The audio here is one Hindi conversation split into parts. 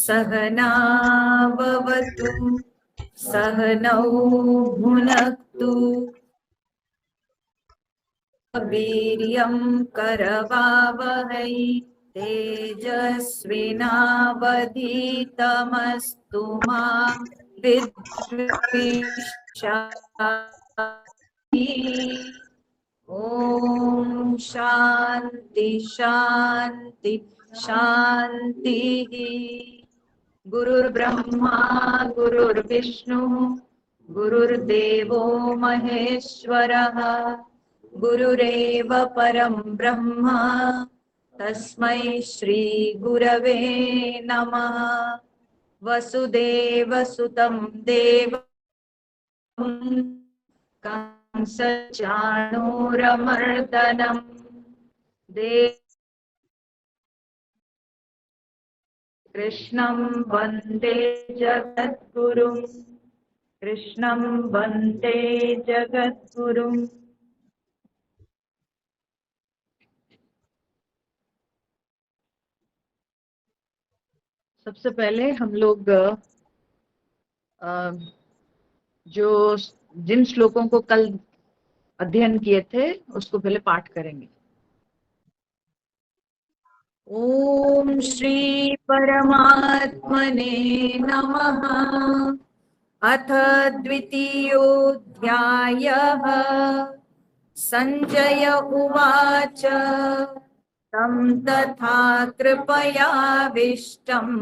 सहना भवतु सहनौ भुनक्तु वीर्यं करवावहै तेजस्विनावधीतमस्तु मा विद्विषावहै। ओम शांति शांति शांति। गुरुर्ब्रह्मा गुरुर्विष्णु गुरुर्देवो महेश्वरः गुरुरेव परं ब्रह्म तस्मै श्री गुरवे नमः। वसुदेवसुतं देवं कंसचाणूरमर्दनं कृष्णं वन्दे जगद्गुरुं कृष्णं वन्दे जगद्गुरुम्। सबसे पहले हम लोग जो जिन श्लोकों को कल अध्ययन किए थे उसको पहले पाठ करेंगे। ओम श्री परमात्मने नमः। अथ द्वितीयोऽध्यायः। संजय उवाच तं तथा कृपयाविष्टम्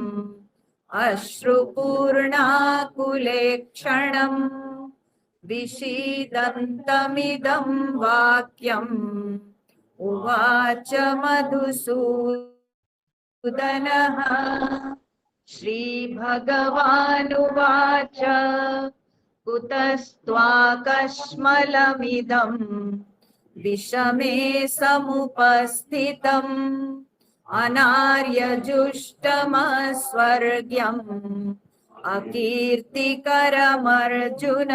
अश्रुपूर्णाकुलेक्षणम् विषीदन्तमिदं वाक्यम् उवाच मधुसूदनः। श्रीभगवानुवाच कुतस्त्वाकश्मलमिदम् विषमे समुपस्थितम् अनार्यजुष्टमस्वर्ग्यम् अकीर्तिकरमर्जुन।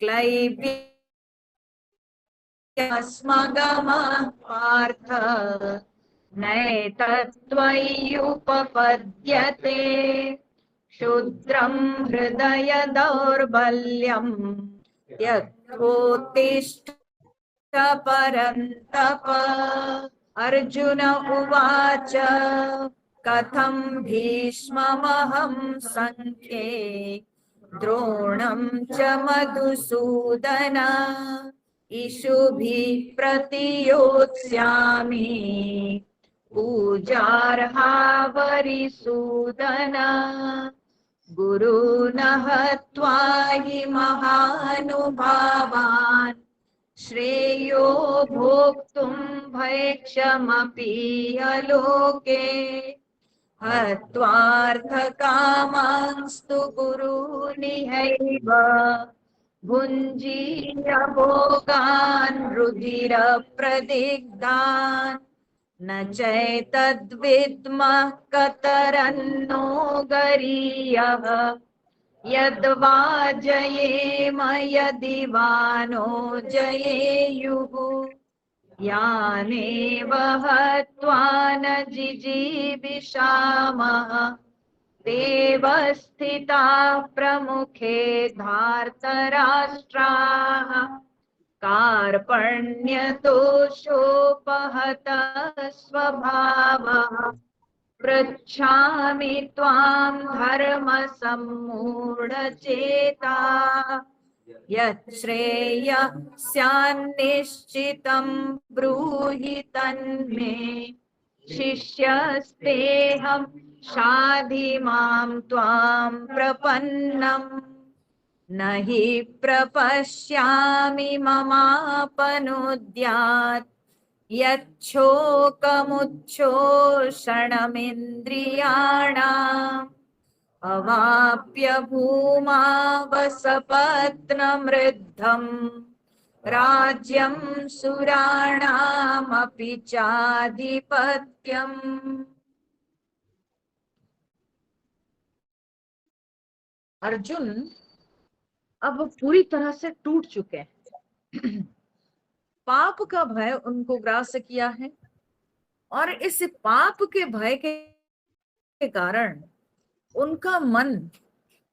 क्लैब्यस्मगमः पार्थ नैतत्त्वय्युपपद्यते। क्षुद्रं हृदय दौर्बल्यम् त्यक्त्वोत्तिष्ठ परन्तप। अर्जुन उवाच कथं भीष्ममहं संख्ये द्रोणं च मधुसूदन इषुभिः प्रतियोत्स्यामि पूजार्हा वरिसूदन। गुरून् हत्वा हि महानुभावान् श्रेयो भोक्तुं भैक्षमपीहलोके। हत्वार्थकामांस्तु गुरूनिहैव भुञ्जीय भोगान् रुधिरप्रदिग्धान्। न चैतद्विद्मः कतरन्नो गरीयः यद्वा जयेम यदि वा नो जयेयुः। यानेव हत्वा न जिजीविषामः तेव स्थिताः प्रमुखे धार्तराष्ट्राः। कार्पण्यदोषोपहतः स्वभावः पृच्छामि त्वां धर्मसम्मूढचेताः। यच्छ्रेयः स्यान्निश्चितं ब्रूहि तन्मे शिष्यस्तेऽहं शाधि मां त्वां प्रपन्नम्। न हि प्रपश्यामि ममापनुद्यात् यच्छोकमुच्छोषणमिन्द्रियाणाम् अवाप्य भूमा वसपत्नमृद्धम् राज्यं सुराणामपि चाधिपत्यम्। अर्जुन अब पूरी तरह से टूट चुके हैं। पाप का भय उनको ग्रास किया है और इस पाप के भय के कारण उनका मन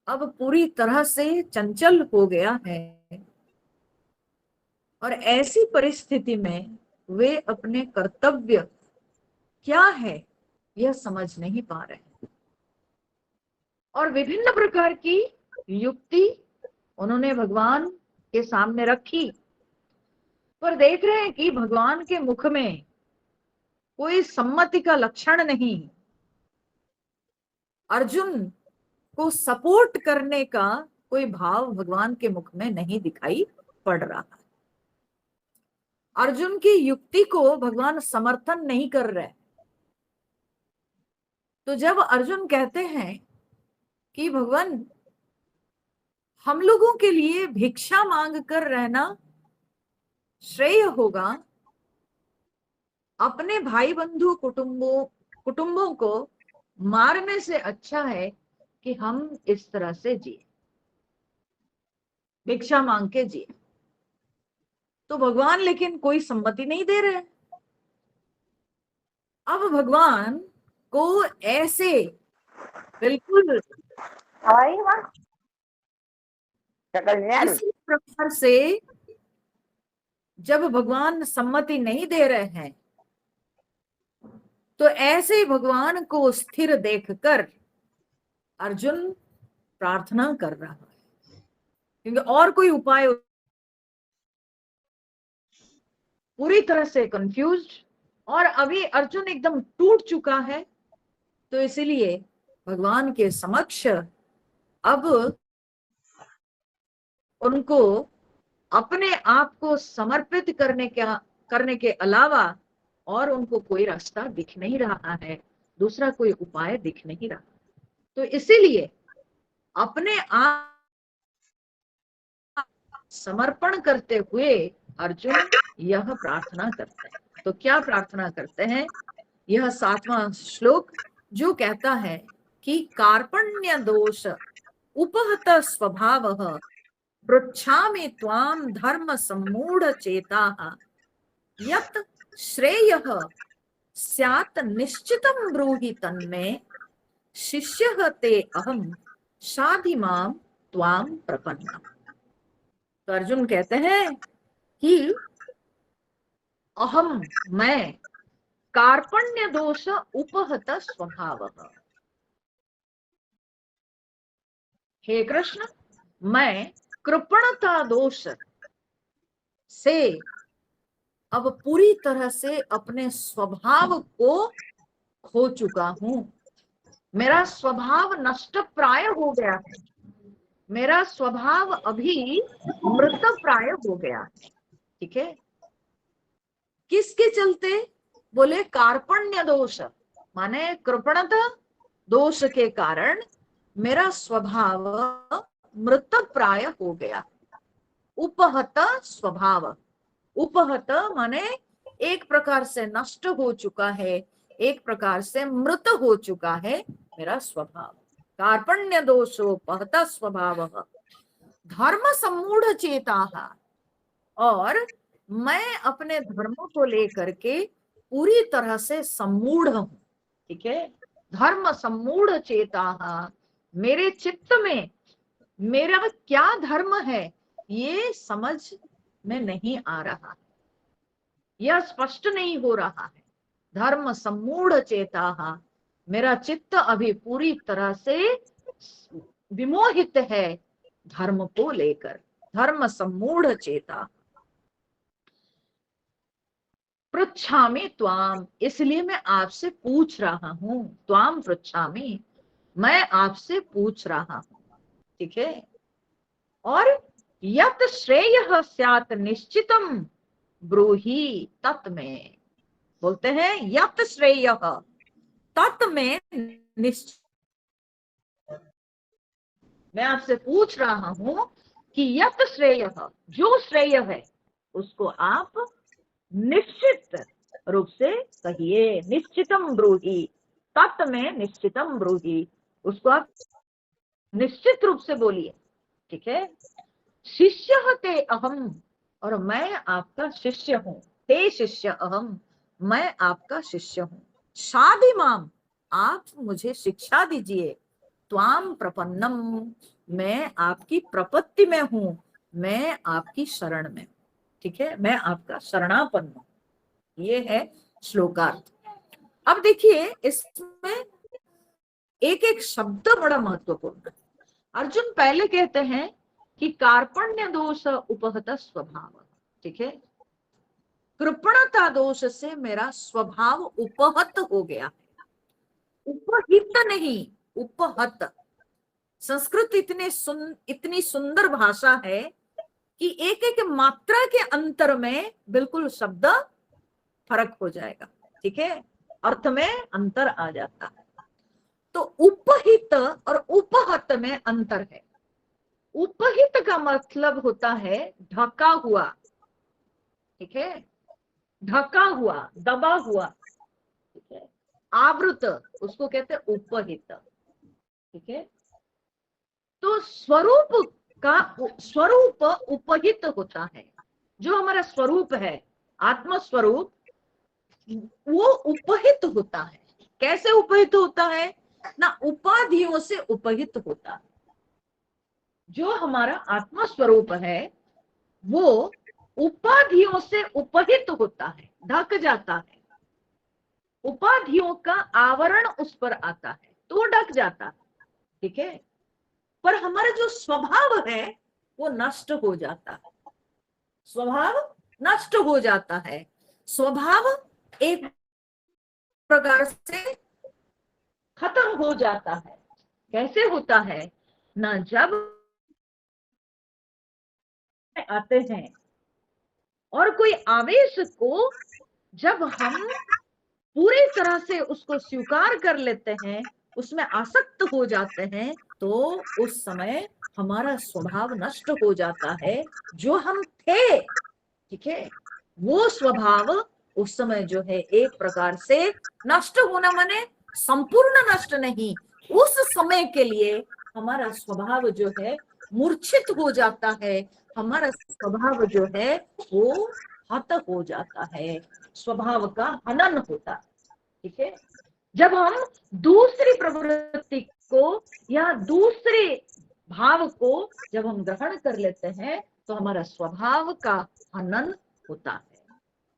अब पूरी तरह से चंचल हो गया है और ऐसी परिस्थिति में वे अपने कर्तव्य क्या है यह समझ नहीं पा रहे और विभिन्न प्रकार की युक्ति उन्होंने भगवान के सामने रखी, पर देख रहे हैं कि भगवान के मुख में कोई सम्मति का लक्षण नहीं। अर्जुन को सपोर्ट करने का कोई भाव भगवान के मुख में नहीं दिखाई पड़ रहा। अर्जुन की युक्ति को भगवान समर्थन नहीं कर रहे। तो जब अर्जुन कहते हैं कि भगवान हम लोगों के लिए भिक्षा मांग कर रहना श्रेय होगा, अपने भाई बंधु कुटुंबों को मारने से अच्छा है कि हम इस तरह से जिए, भिक्षा मांग के जिए। तो भगवान लेकिन कोई सम्मति नहीं दे रहे। अब भगवान को ऐसे बिल्कुल इसी प्रकार से जब भगवान सम्मति नहीं दे रहे हैं तो ऐसे भगवान को स्थिर देखकर अर्जुन प्रार्थना कर रहा है, क्योंकि और कोई उपाय, पूरी तरह से कंफ्यूज्ड और अभी अर्जुन एकदम टूट चुका है। तो इसीलिए भगवान के समक्ष अब उनको अपने आप को समर्पित करने के अलावा और उनको कोई रास्ता दिख नहीं रहा है, दूसरा कोई उपाय दिख नहीं रहा। तो इसीलिए अपने आप समर्पण करते हुए अर्जुन यह प्रार्थना करते हैं। तो क्या प्रार्थना करते हैं? यह 7वां श्लोक जो कहता है कि कार्पण्य दोष उपहत स्वभावः पृच्छामि त्वां धर्म सम्मूढ़ चेताः यत् श्रेयः स्यात् निश्चितं ब्रूहि तन्मे शिष्यः ते अहं शाधि मां त्वां प्रपन्नम्। तो अर्जुन कहते हैं कि अहम मैं कार्पण्य दोष उपहत स्वभावः, हे कृष्ण मैं कृपणता दोष से अब पूरी तरह से अपने स्वभाव को खो चुका हूं। मेरा स्वभाव नष्ट प्राय हो गया है, मेरा स्वभाव अभी मृत प्राय हो गया है। ठीक है, किसके चलते? बोले कार्पण्य दोष, माने कृपणता दोष के कारण मेरा स्वभाव मृत प्राय हो गया। उपहत स्वभाव, उपहत माने एक प्रकार से नष्ट हो चुका है, एक प्रकार से मृत हो चुका है मेरा स्वभाव। कार्पण्य दोषोपहत स्वभाव धर्म सम्मूढ़ चेता, और मैं अपने धर्मों को लेकर के पूरी तरह से सम्मूढ़ हूं। ठीक है, धर्म सम्मूढ़ चेता, मेरे चित्त में मेरा क्या धर्म है ये समझ में नहीं आ रहा, यह स्पष्ट नहीं हो रहा है। धर्म सम्मूढ़ चेता, मेरा चित्त अभी पूरी तरह से विमोहित है धर्म को लेकर। धर्म सम्मूढ़ चेता पृच्छामि त्वाम, इसलिए मैं आपसे पूछ रहा हूं। त्वाम पृच्छामि, मैं आपसे पूछ रहा हूं। ठीक है, और यत श्रेयः स्यात् निश्चितम ब्रूहि तत् में, बोलते हैं यत श्रेयः तत् में निश्चित। मैं आपसे पूछ रहा हूं कि यत श्रेयः, जो श्रेय है उसको आप निश्चित रूप से कहिए। निश्चितम ब्रूहि, तत् में निश्चितम ब्रूहि, उसको आप निश्चित रूप से बोलिए। ठीक है, शिष्य ते अहम, और मैं आपका शिष्य हूं। हे शिष्य अहम, मैं आपका शिष्य हूं। शाधि माम, आप मुझे शिक्षा दीजिए। त्वाम प्रपन्नम, मैं आपकी प्रपत्ति में हूं, मैं आपकी शरण में, ठीक है, मैं आपका शरणापन्न हूं। ये है श्लोकार्थ। अब देखिए इसमें एक एक शब्द बड़ा महत्वपूर्ण है। अर्जुन पहले कहते हैं कि कार्पण्य दोष उपहत स्वभाव, ठीक है, कृपणता दोष से मेरा स्वभाव उपहत हो गया। उपहित नहीं, उपहत। संस्कृत इतनी सुंदर भाषा है कि एक एक मात्रा के अंतर में बिल्कुल शब्द फर्क हो जाएगा, ठीक है, अर्थ में अंतर आ जाता है। तो उपहित और उपहत में अंतर है। उपहित का मतलब होता है ढका हुआ, ठीक है, ढका हुआ, दबा हुआ, ठीक है, आवृत, उसको कहते हैं उपहित, ठीक है। तो स्वरूप उपहित होता है। जो हमारा स्वरूप है, आत्म स्वरूप, वो उपहित होता है। कैसे उपहित होता है ना, उपाधियों से उपहित होता है। जो हमारा आत्म स्वरूप है वो उपाधियों से उपहित होता है, ढक जाता है। उपाधियों का आवरण उस पर आता है तो वो ढक जाता है, ठीक है। पर हमारा जो स्वभाव है वो नष्ट हो जाता है, स्वभाव नष्ट हो जाता है। स्वभाव एक प्रकार से खत्म हो जाता है। कैसे होता है ना, जब आते हैं और कोई आवेश को जब हम पूरी तरह से उसको स्वीकार कर लेते हैं, उसमें आसक्त हो जाते हैं, तो उस समय हमारा स्वभाव नष्ट हो जाता है। जो हम थे, ठीक है, वो स्वभाव उस समय जो है एक प्रकार से नष्ट होना, माने संपूर्ण नष्ट नहीं, उस समय के लिए हमारा स्वभाव जो है मूर्छित हो जाता है, हमारा स्वभाव जो है वो हत हो जाता है, स्वभाव का हनन होता है, ठीक है। जब हम दूसरी प्रवृत्ति को या दूसरे भाव को जब हम ग्रहण कर लेते हैं तो हमारा स्वभाव का हनन होता है।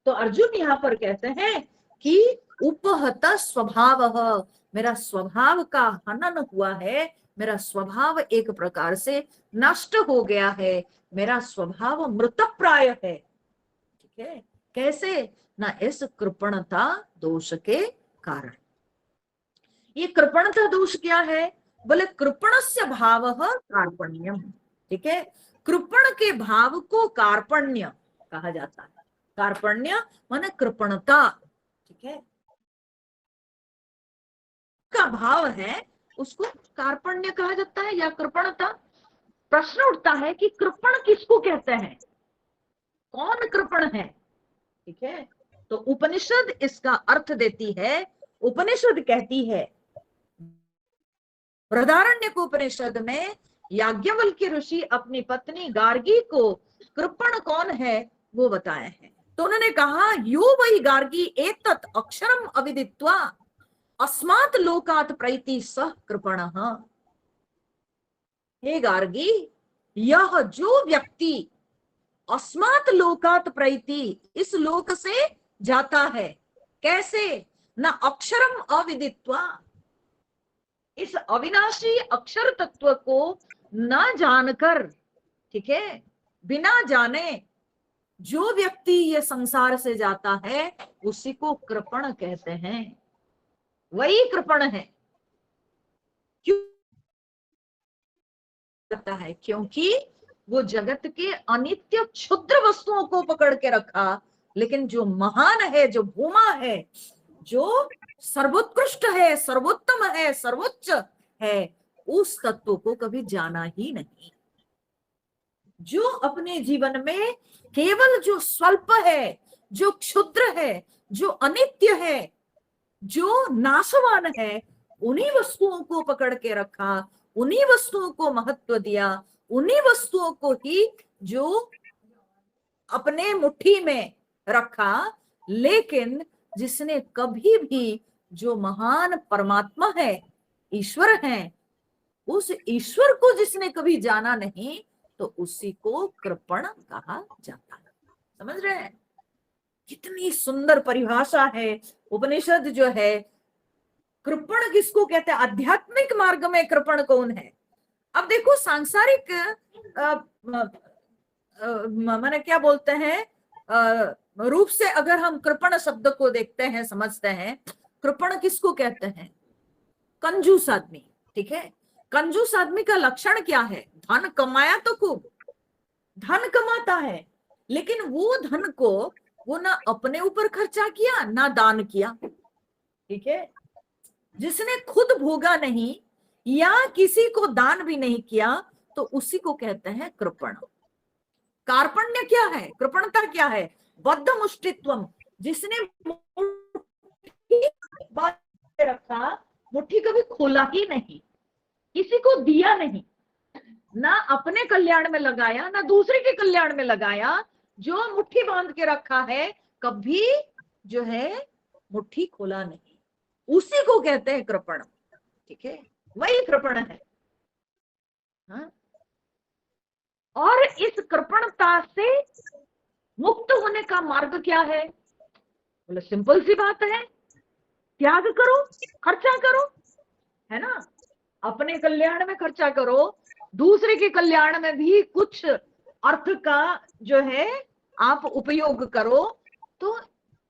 तो अर्जुन यहाँ पर कहते हैं कि उपहत स्वभाव, मेरा स्वभाव का हनन हुआ है, मेरा स्वभाव एक प्रकार से नष्ट हो गया है, मेरा स्वभाव मृतप्राय है, ठीक है। कैसे ना, इस कृपणता दोष के कारण। ये कृपणता दोष क्या है, बोले कृपणस्य भाव कार्पण्यम, ठीक है। कृपण के भाव को कार्पण्य कहा जाता है। कार्पण्य माने कृपणता, ठीक है, का भाव है उसको कार्पण्य कहा जाता है या कृपणता। प्रश्न उठता है कि कृपण किसको कहते हैं, कौन कृपण है, ठीक है। तो उपनिषद इसका अर्थ देती है। उपनिषद कहती है, बृहदारण्यक उपनिषद में याज्ञवल्क्य ऋषि अपनी पत्नी गार्गी को कृपण कौन है वो बताए हैं। तो उन्होंने कहा, यो वही गार्गी एतत् अक्षरम अविदित्वा अस्मात् लोकात् प्रैति सह कृपण। हे गार्गी, यह जो व्यक्ति अस्मात् लोकात् प्रैति, इस लोक से जाता है, कैसे न अक्षरम अविदित्वा, इस अविनाशी अक्षर तत्व को न जानकर, ठीक है, बिना जाने जो व्यक्ति ये संसार से जाता है उसी को कृपण कहते हैं। वही कृपण है। क्यों कहता है, क्योंकि वो जगत के अनित्य क्षुद्र वस्तुओं को पकड़ के रखा, लेकिन जो महान है, जो भूमा है, जो सर्वोत्कृष्ट है, सर्वोत्तम है, सर्वोच्च है, उस तत्व को कभी जाना ही नहीं। जो अपने जीवन में केवल जो स्वल्प है, जो क्षुद्र है, जो अनित्य है, जो नाशवान है, उन्हीं वस्तुओं को पकड़ के रखा, उन्हीं वस्तुओं को महत्व दिया, उन्हीं वस्तुओं को ही जो अपने मुट्ठी में रखा। लेकिन जिसने कभी भी जो महान परमात्मा है, ईश्वर है, उस ईश्वर को जिसने कभी जाना नहीं तो उसी को कृपण कहा जाता है। समझ रहे हैं? कितनी सुंदर परिभाषा है। उपनिषद जो है, कृपण किसको कहते हैं? आध्यात्मिक मार्ग में कृपण कौन है? अब देखो, सांसारिक माने क्या बोलते हैं, रूप से अगर हम कृपण शब्द को देखते हैं, समझते हैं, कृपण किसको कहते हैं? कंजूस आदमी। ठीक है, कंजूस आदमी का लक्षण क्या है? धन कमाया तो खूब, धन कमाता है, लेकिन वो धन को वो ना अपने ऊपर खर्चा किया ना दान किया। ठीक है, जिसने खुद भोगा नहीं या किसी को दान भी नहीं किया तो उसी को कहते हैं कृपण। कार्पण्य क्या है? कृपणता क्या है? बद्ध मुष्टित्वम, जिसने मुट्ठी बांध के रखा, मुट्ठी कभी खोला ही नहीं, किसी को दिया नहीं, ना अपने कल्याण में लगाया ना दूसरे के कल्याण में लगाया। जो मुट्ठी बांध के रखा है, कभी जो है मुट्ठी खोला नहीं, उसी को कहते हैं कृपण। ठीक है, वही कृपण है। हाँ? और इस कृपणता से मुक्त होने का मार्ग क्या है? बोले सिंपल सी बात है, त्याग करो, खर्चा करो, है ना? अपने कल्याण में खर्चा करो, दूसरे के कल्याण में भी कुछ अर्थ का जो है आप उपयोग करो, तो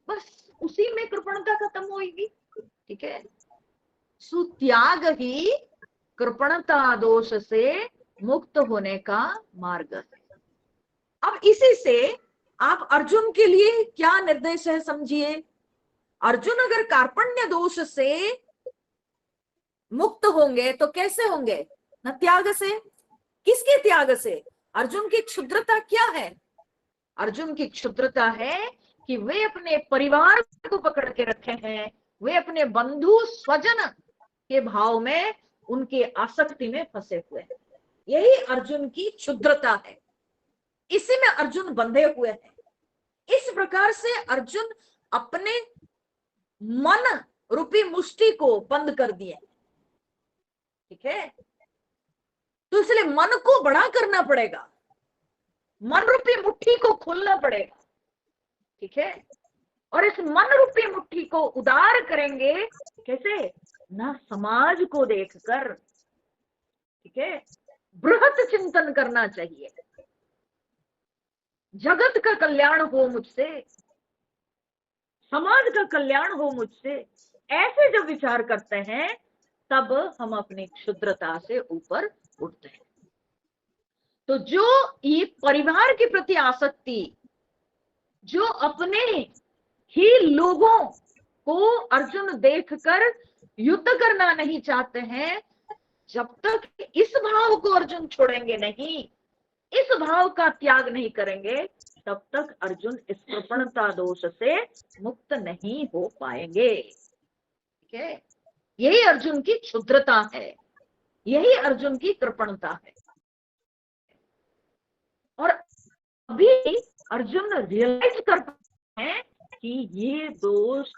बस उसी में कृपणता खत्म होगी। ठीक है, सुत्याग ही कृपणता दोष से मुक्त होने का मार्ग है। अब इसी से आप अर्जुन के लिए क्या निर्देश है समझिए। अर्जुन अगर कार्पण्य दोष से मुक्त होंगे तो कैसे होंगे? न त्याग से। किसके त्याग से? अर्जुन की क्षुद्रता क्या है? अर्जुन की क्षुद्रता है कि वे अपने परिवार को पकड़ के रखे हैं, वे अपने बंधु स्वजन के भाव में, उनके आसक्ति में फंसे हुए हैं। यही अर्जुन की क्षुद्रता है, इसी में अर्जुन बंधे हुए हैं। इस प्रकार से अर्जुन अपने मन रूपी मुष्टि को बंद कर दिए। ठीक है, तो इसलिए मन को बड़ा करना पड़ेगा, मन रूपी मुट्ठी को खोलना पड़ेगा। ठीक है, और इस मन रूपी मुट्ठी को उदार करेंगे कैसे? ना समाज को देखकर, ठीक है, बृहत चिंतन करना चाहिए, जगत का कल्याण हो मुझसे, समाज का कल्याण हो मुझसे, ऐसे जब विचार करते हैं तब हम अपनी क्षुद्रता से ऊपर उठते हैं। तो जो ये परिवार के प्रति आसक्ति, जो अपने ही लोगों को अर्जुन देखकर युद्ध करना नहीं चाहते हैं, जब तक इस भाव को अर्जुन छोड़ेंगे नहीं, इस भाव का त्याग नहीं करेंगे, तब तक अर्जुन इस कृपणता दोष से मुक्त नहीं हो पाएंगे। ठीक है, यही अर्जुन की क्षुद्रता है, यही अर्जुन की कृपणता है। और अभी अर्जुन रियलाइज कर पाते हैं कि ये दोष,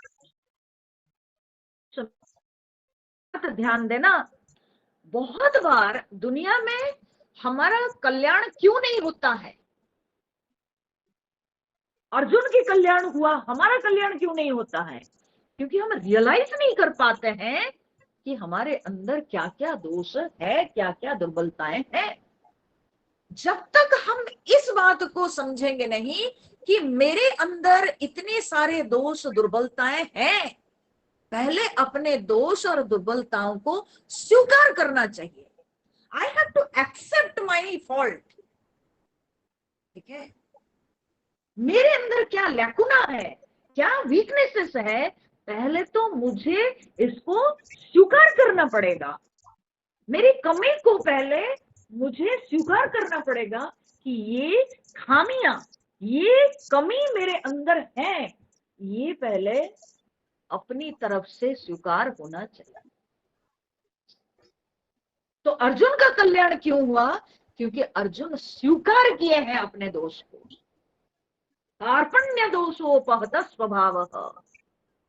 ध्यान देना, बहुत बार दुनिया में हमारा कल्याण क्यों नहीं होता है? अर्जुन की कल्याण हुआ, हमारा कल्याण क्यों नहीं होता है? क्योंकि हम रियलाइज नहीं कर पाते हैं कि हमारे अंदर क्या क्या दोष है, क्या क्या दुर्बलताएं हैं। जब तक हम इस बात को समझेंगे नहीं कि मेरे अंदर इतने सारे दोष दुर्बलताएं हैं, पहले अपने दोष और दुर्बलताओं को स्वीकार करना चाहिए। I have to accept my fault. ठीक है, मेरे अंदर क्या लैकुना है, क्या वीकनेसेस है, पहले तो मुझे इसको स्वीकार करना पड़ेगा। मेरी कमी को पहले मुझे स्वीकार करना पड़ेगा कि ये खामियां, ये कमी मेरे अंदर है, ये पहले अपनी तरफ से स्वीकार होना चाहिए। तो अर्जुन का कल्याण क्यों हुआ? क्योंकि अर्जुन स्वीकार किए हैं अपने दोष को। कार्पण्य दोषोपहत स्वभाव,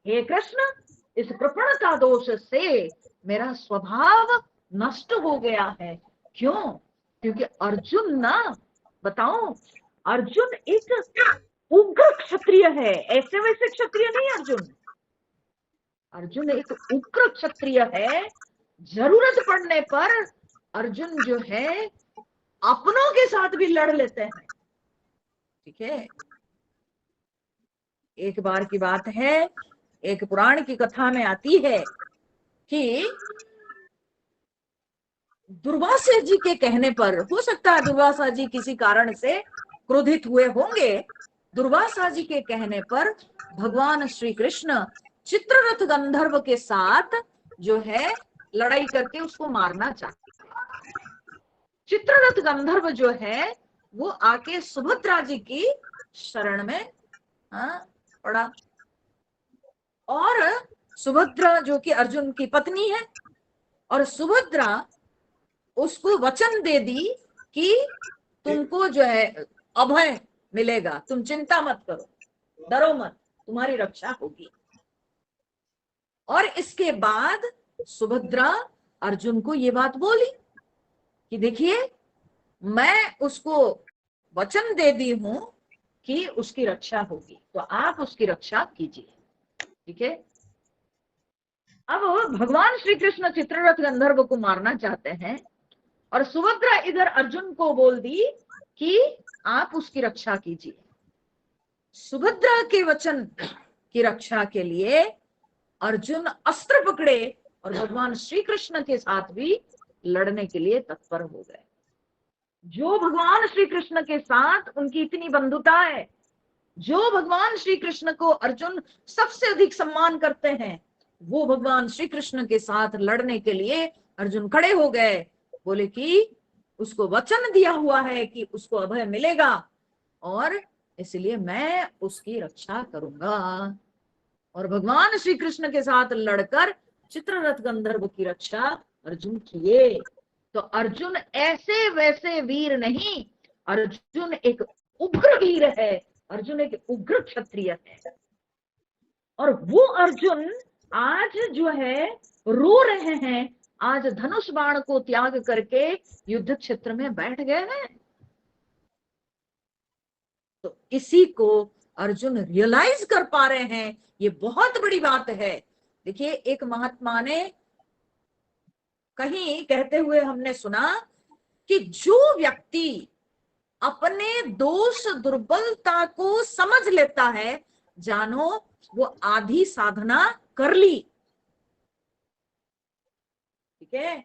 हे कृष्ण, इस कृपणता दोष से मेरा स्वभाव नष्ट हो गया है। क्यों? क्योंकि अर्जुन ना, बताओ, अर्जुन एक उग्र क्षत्रिय है, ऐसे वैसे क्षत्रिय नहीं अर्जुन। अर्जुन एक उग्र क्षत्रिय है। जरूरत पड़ने पर अर्जुन जो है अपनों के साथ भी लड़ लेते हैं। ठीक है। एक बार की बात है, एक पुराण की कथा में आती है कि दुर्वासा जी के कहने पर, हो सकता है दुर्वासा जी किसी कारण से क्रोधित हुए होंगे, दुर्वासा जी के कहने पर भगवान श्री कृष्ण चित्ररथ गंधर्व के साथ जो है लड़ाई करके उसको मारना चाहते। चित्ररथ गंधर्व जो है वो आके सुभद्रा जी की शरण में पड़ा, और सुभद्रा जो कि अर्जुन की पत्नी है, और सुभद्रा उसको वचन दे दी कि तुमको जो है अभय मिलेगा, तुम चिंता मत करो, डरो मत, तुम्हारी रक्षा होगी। और इसके बाद सुभद्रा अर्जुन को ये बात बोली कि देखिए, मैं उसको वचन दे दी हूं कि उसकी रक्षा होगी, तो आप उसकी रक्षा कीजिए। ठीक है। अब भगवान श्री कृष्ण चित्ररथ गंधर्व को मारना चाहते हैं, और सुभद्रा इधर अर्जुन को बोल दी कि आप उसकी रक्षा कीजिए। सुभद्रा के वचन की रक्षा के लिए अर्जुन अस्त्र पकड़े और भगवान श्री कृष्ण के साथ भी लड़ने के लिए तत्पर हो गए। जो भगवान श्री कृष्ण के साथ उनकी इतनी बंधुता है, जो भगवान श्री कृष्ण को अर्जुन सबसे अधिक सम्मान करते हैं, वो भगवान श्री कृष्ण के साथ लड़ने के लिए अर्जुन खड़े हो गए। बोले कि उसको वचन दिया हुआ है कि उसको अभय मिलेगा, और इसलिए मैं उसकी रक्षा करूंगा। और भगवान श्री कृष्ण के साथ लड़कर चित्ररथ गंधर्व की रक्षा अर्जुन किए। तो अर्जुन ऐसे वैसे वीर नहीं, अर्जुन एक उग्र वीर है, अर्जुन एक उग्र क्षत्रिय है। और वो अर्जुन आज जो है रो रहे हैं, आज धनुष बाण को त्याग करके युद्ध क्षेत्र में बैठ गए हैं। तो इसी को अर्जुन रियलाइज कर पा रहे हैं, ये बहुत बड़ी बात है। देखिए, एक महात्मा ने कहीं कहते हुए हमने सुना कि जो व्यक्ति अपने दोष दुर्बलता को समझ लेता है, जानो वो आधी साधना कर ली। ठीक है।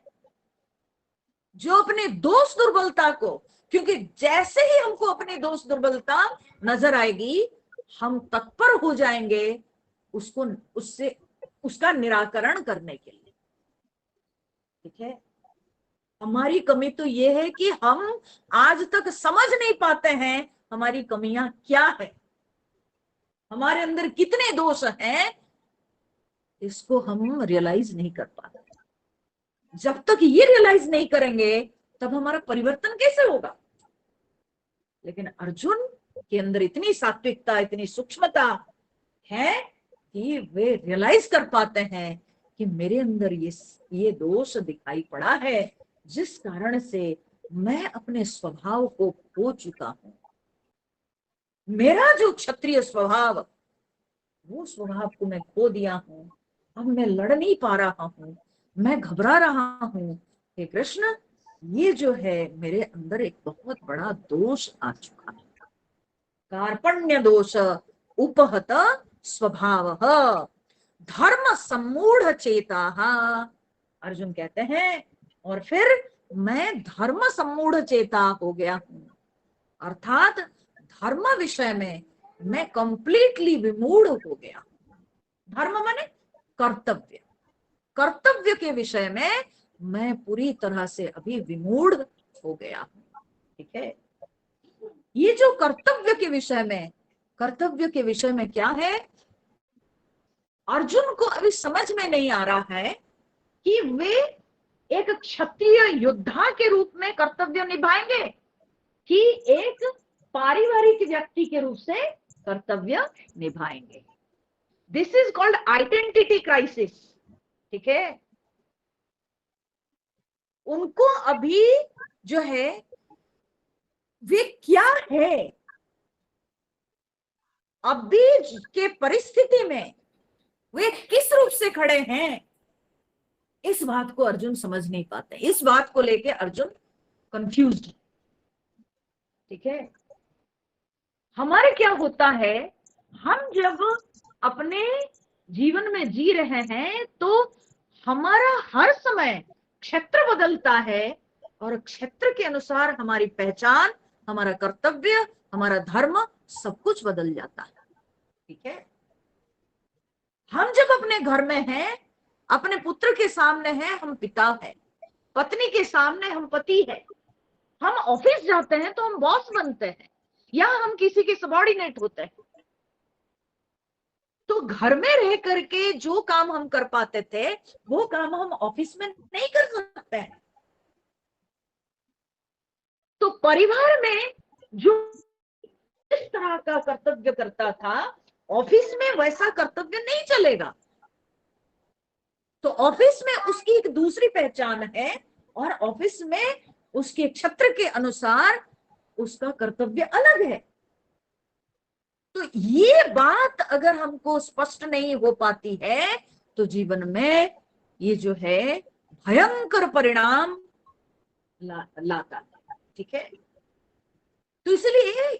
जो अपने दोष दुर्बलता को, क्योंकि जैसे ही हमको अपनी दोष दुर्बलता नजर आएगी, हम तत्पर हो जाएंगे उसको, उससे उसका निराकरण करने के लिए। ठीक है। हमारी कमी तो ये है कि हम आज तक समझ नहीं पाते हैं हमारी कमियां क्या है, हमारे अंदर कितने दोष हैं, इसको हम रियलाइज नहीं कर पाते। जब तक ये रियलाइज नहीं करेंगे तब हमारा परिवर्तन कैसे होगा। लेकिन अर्जुन के अंदर इतनी सात्विकता, इतनी सूक्ष्मता है कि वे रियलाइज कर पाते हैं कि मेरे अंदर ये दोष दिखाई पड़ा है, जिस कारण से मैं अपने स्वभाव को खो चुका हूं। मेरा जो क्षत्रिय स्वभाव, वो स्वभाव को मैं खो दिया हूं। अब मैं लड़ नहीं पा रहा हूं, मैं घबरा रहा हूं। हे कृष्ण, ये जो है मेरे अंदर एक बहुत बड़ा दोष आ चुका है। कार्पण्य दोष उपहत स्वभाव धर्म सम्मूढ़ चेता। अर्जुन कहते हैं, और फिर मैं धर्म सम्मूढ़ चेता हो गया हूं, अर्थात धर्म विषय में मैं कंप्लीटली विमूढ़ हो गया। धर्म माने कर्तव्य, कर्तव्य के विषय में मैं पूरी तरह से अभी विमूढ़ हो गया हूं। ठीक है। ये जो कर्तव्य के विषय में, कर्तव्य के विषय में क्या है, अर्जुन को अभी समझ में नहीं आ रहा है कि वे एक क्षत्रिय योद्धा के रूप में कर्तव्य निभाएंगे कि एक पारिवारिक व्यक्ति के रूप से कर्तव्य निभाएंगे। This is called identity crisis. ठीक है। उनको अभी जो है वे क्या है, अभी के परिस्थिति में वे किस रूप से खड़े हैं, इस बात को अर्जुन समझ नहीं पाते। इस बात को लेके अर्जुन कंफ्यूज्ड। ठीक है, हमारे क्या होता है, हम जब अपने जीवन में जी रहे हैं तो हमारा हर समय क्षेत्र बदलता है, और क्षेत्र के अनुसार हमारी पहचान, हमारा कर्तव्य, हमारा धर्म सब कुछ बदल जाता है। ठीक है, हम जब अपने घर में हैं, अपने पुत्र के सामने हैं हम पिता हैं, पत्नी के सामने हम पति हैं, हम ऑफिस जाते हैं तो हम बॉस बनते हैं, या हम किसी के सबॉर्डिनेट होते हैं। तो घर में रह करके जो काम हम कर पाते थे वो काम हम ऑफिस में नहीं कर सकते हैं। तो परिवार में जो इस तरह का कर्तव्य करता था, ऑफिस में वैसा कर्तव्य नहीं चलेगा। तो ऑफिस में उसकी एक दूसरी पहचान है, और ऑफिस में उसके क्षेत्र के अनुसार उसका कर्तव्य अलग है। तो ये बात अगर हमको स्पष्ट नहीं हो पाती है तो जीवन में ये जो है भयंकर परिणाम लाता है। ठीक है, तो इसलिए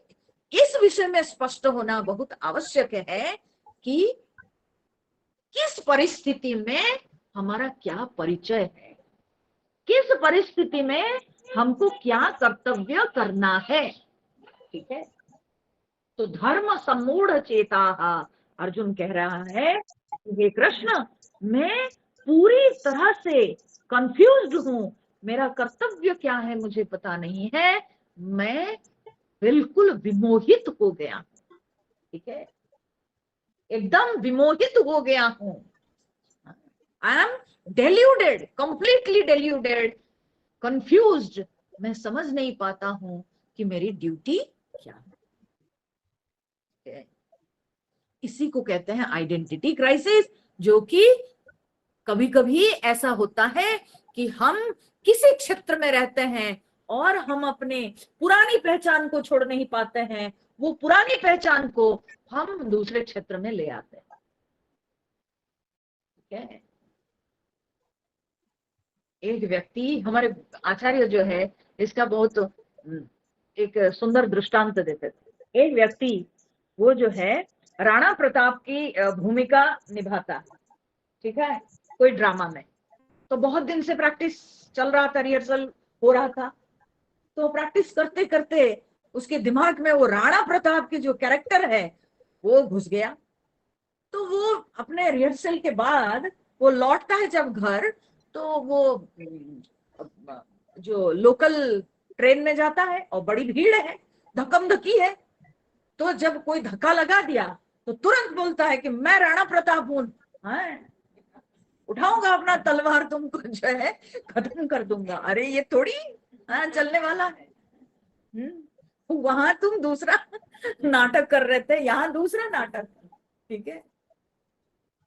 इस विषय में स्पष्ट होना बहुत आवश्यक है कि किस परिस्थिति में हमारा क्या परिचय है, किस परिस्थिति में हमको क्या कर्तव्य करना है। ठीक है, तो धर्म सम्मूढ़ चेता, अर्जुन कह रहा है हे कृष्ण, मैं पूरी तरह से कंफ्यूज्ड हूं, मेरा कर्तव्य क्या है मुझे पता नहीं है, मैं बिल्कुल विमोहित हो गया। ठीक है, एकदम विमोहित हो गया हूं। आई एम डेल्यूडेड, कंप्लीटली डेल्यूडेड, कंफ्यूज्ड, मैं समझ नहीं पाता हूं कि मेरी ड्यूटी क्या है। इसी को कहते हैं आइडेंटिटी क्राइसिस, जो कि कभी कभी ऐसा होता है कि हम किसी क्षेत्र में रहते हैं और हम अपने पुरानी पहचान को छोड़ नहीं पाते हैं, वो पुरानी पहचान को हम दूसरे क्षेत्र में ले आते हैं। ठीक है, एक व्यक्ति, हमारे आचार्य जो है इसका बहुत एक सुंदर दृष्टांत देते थे। एक व्यक्ति वो जो है राणा प्रताप की भूमिका निभाता है। ठीक है, कोई ड्रामा में, तो बहुत दिन से प्रैक्टिस चल रहा था, रिहर्सल हो रहा था। तो प्रैक्टिस करते करते उसके दिमाग में वो राणा प्रताप की जो कैरेक्टर है वो घुस गया। तो वो अपने रिहर्सल के बाद वो लौटता है जब घर, तो वो जो लोकल ट्रेन में जाता है और बड़ी भीड़ है, धक्कम धक्की है। तो जब कोई धक्का लगा दिया तो तुरंत बोलता है कि मैं राणा प्रताप हूं, उठाऊंगा अपना तलवार, तुमको जो है खत्म कर दूंगा। अरे ये थोड़ी चलने वाला है। वहां तुम दूसरा नाटक कर रहे थे, यहाँ दूसरा नाटक। ठीक है,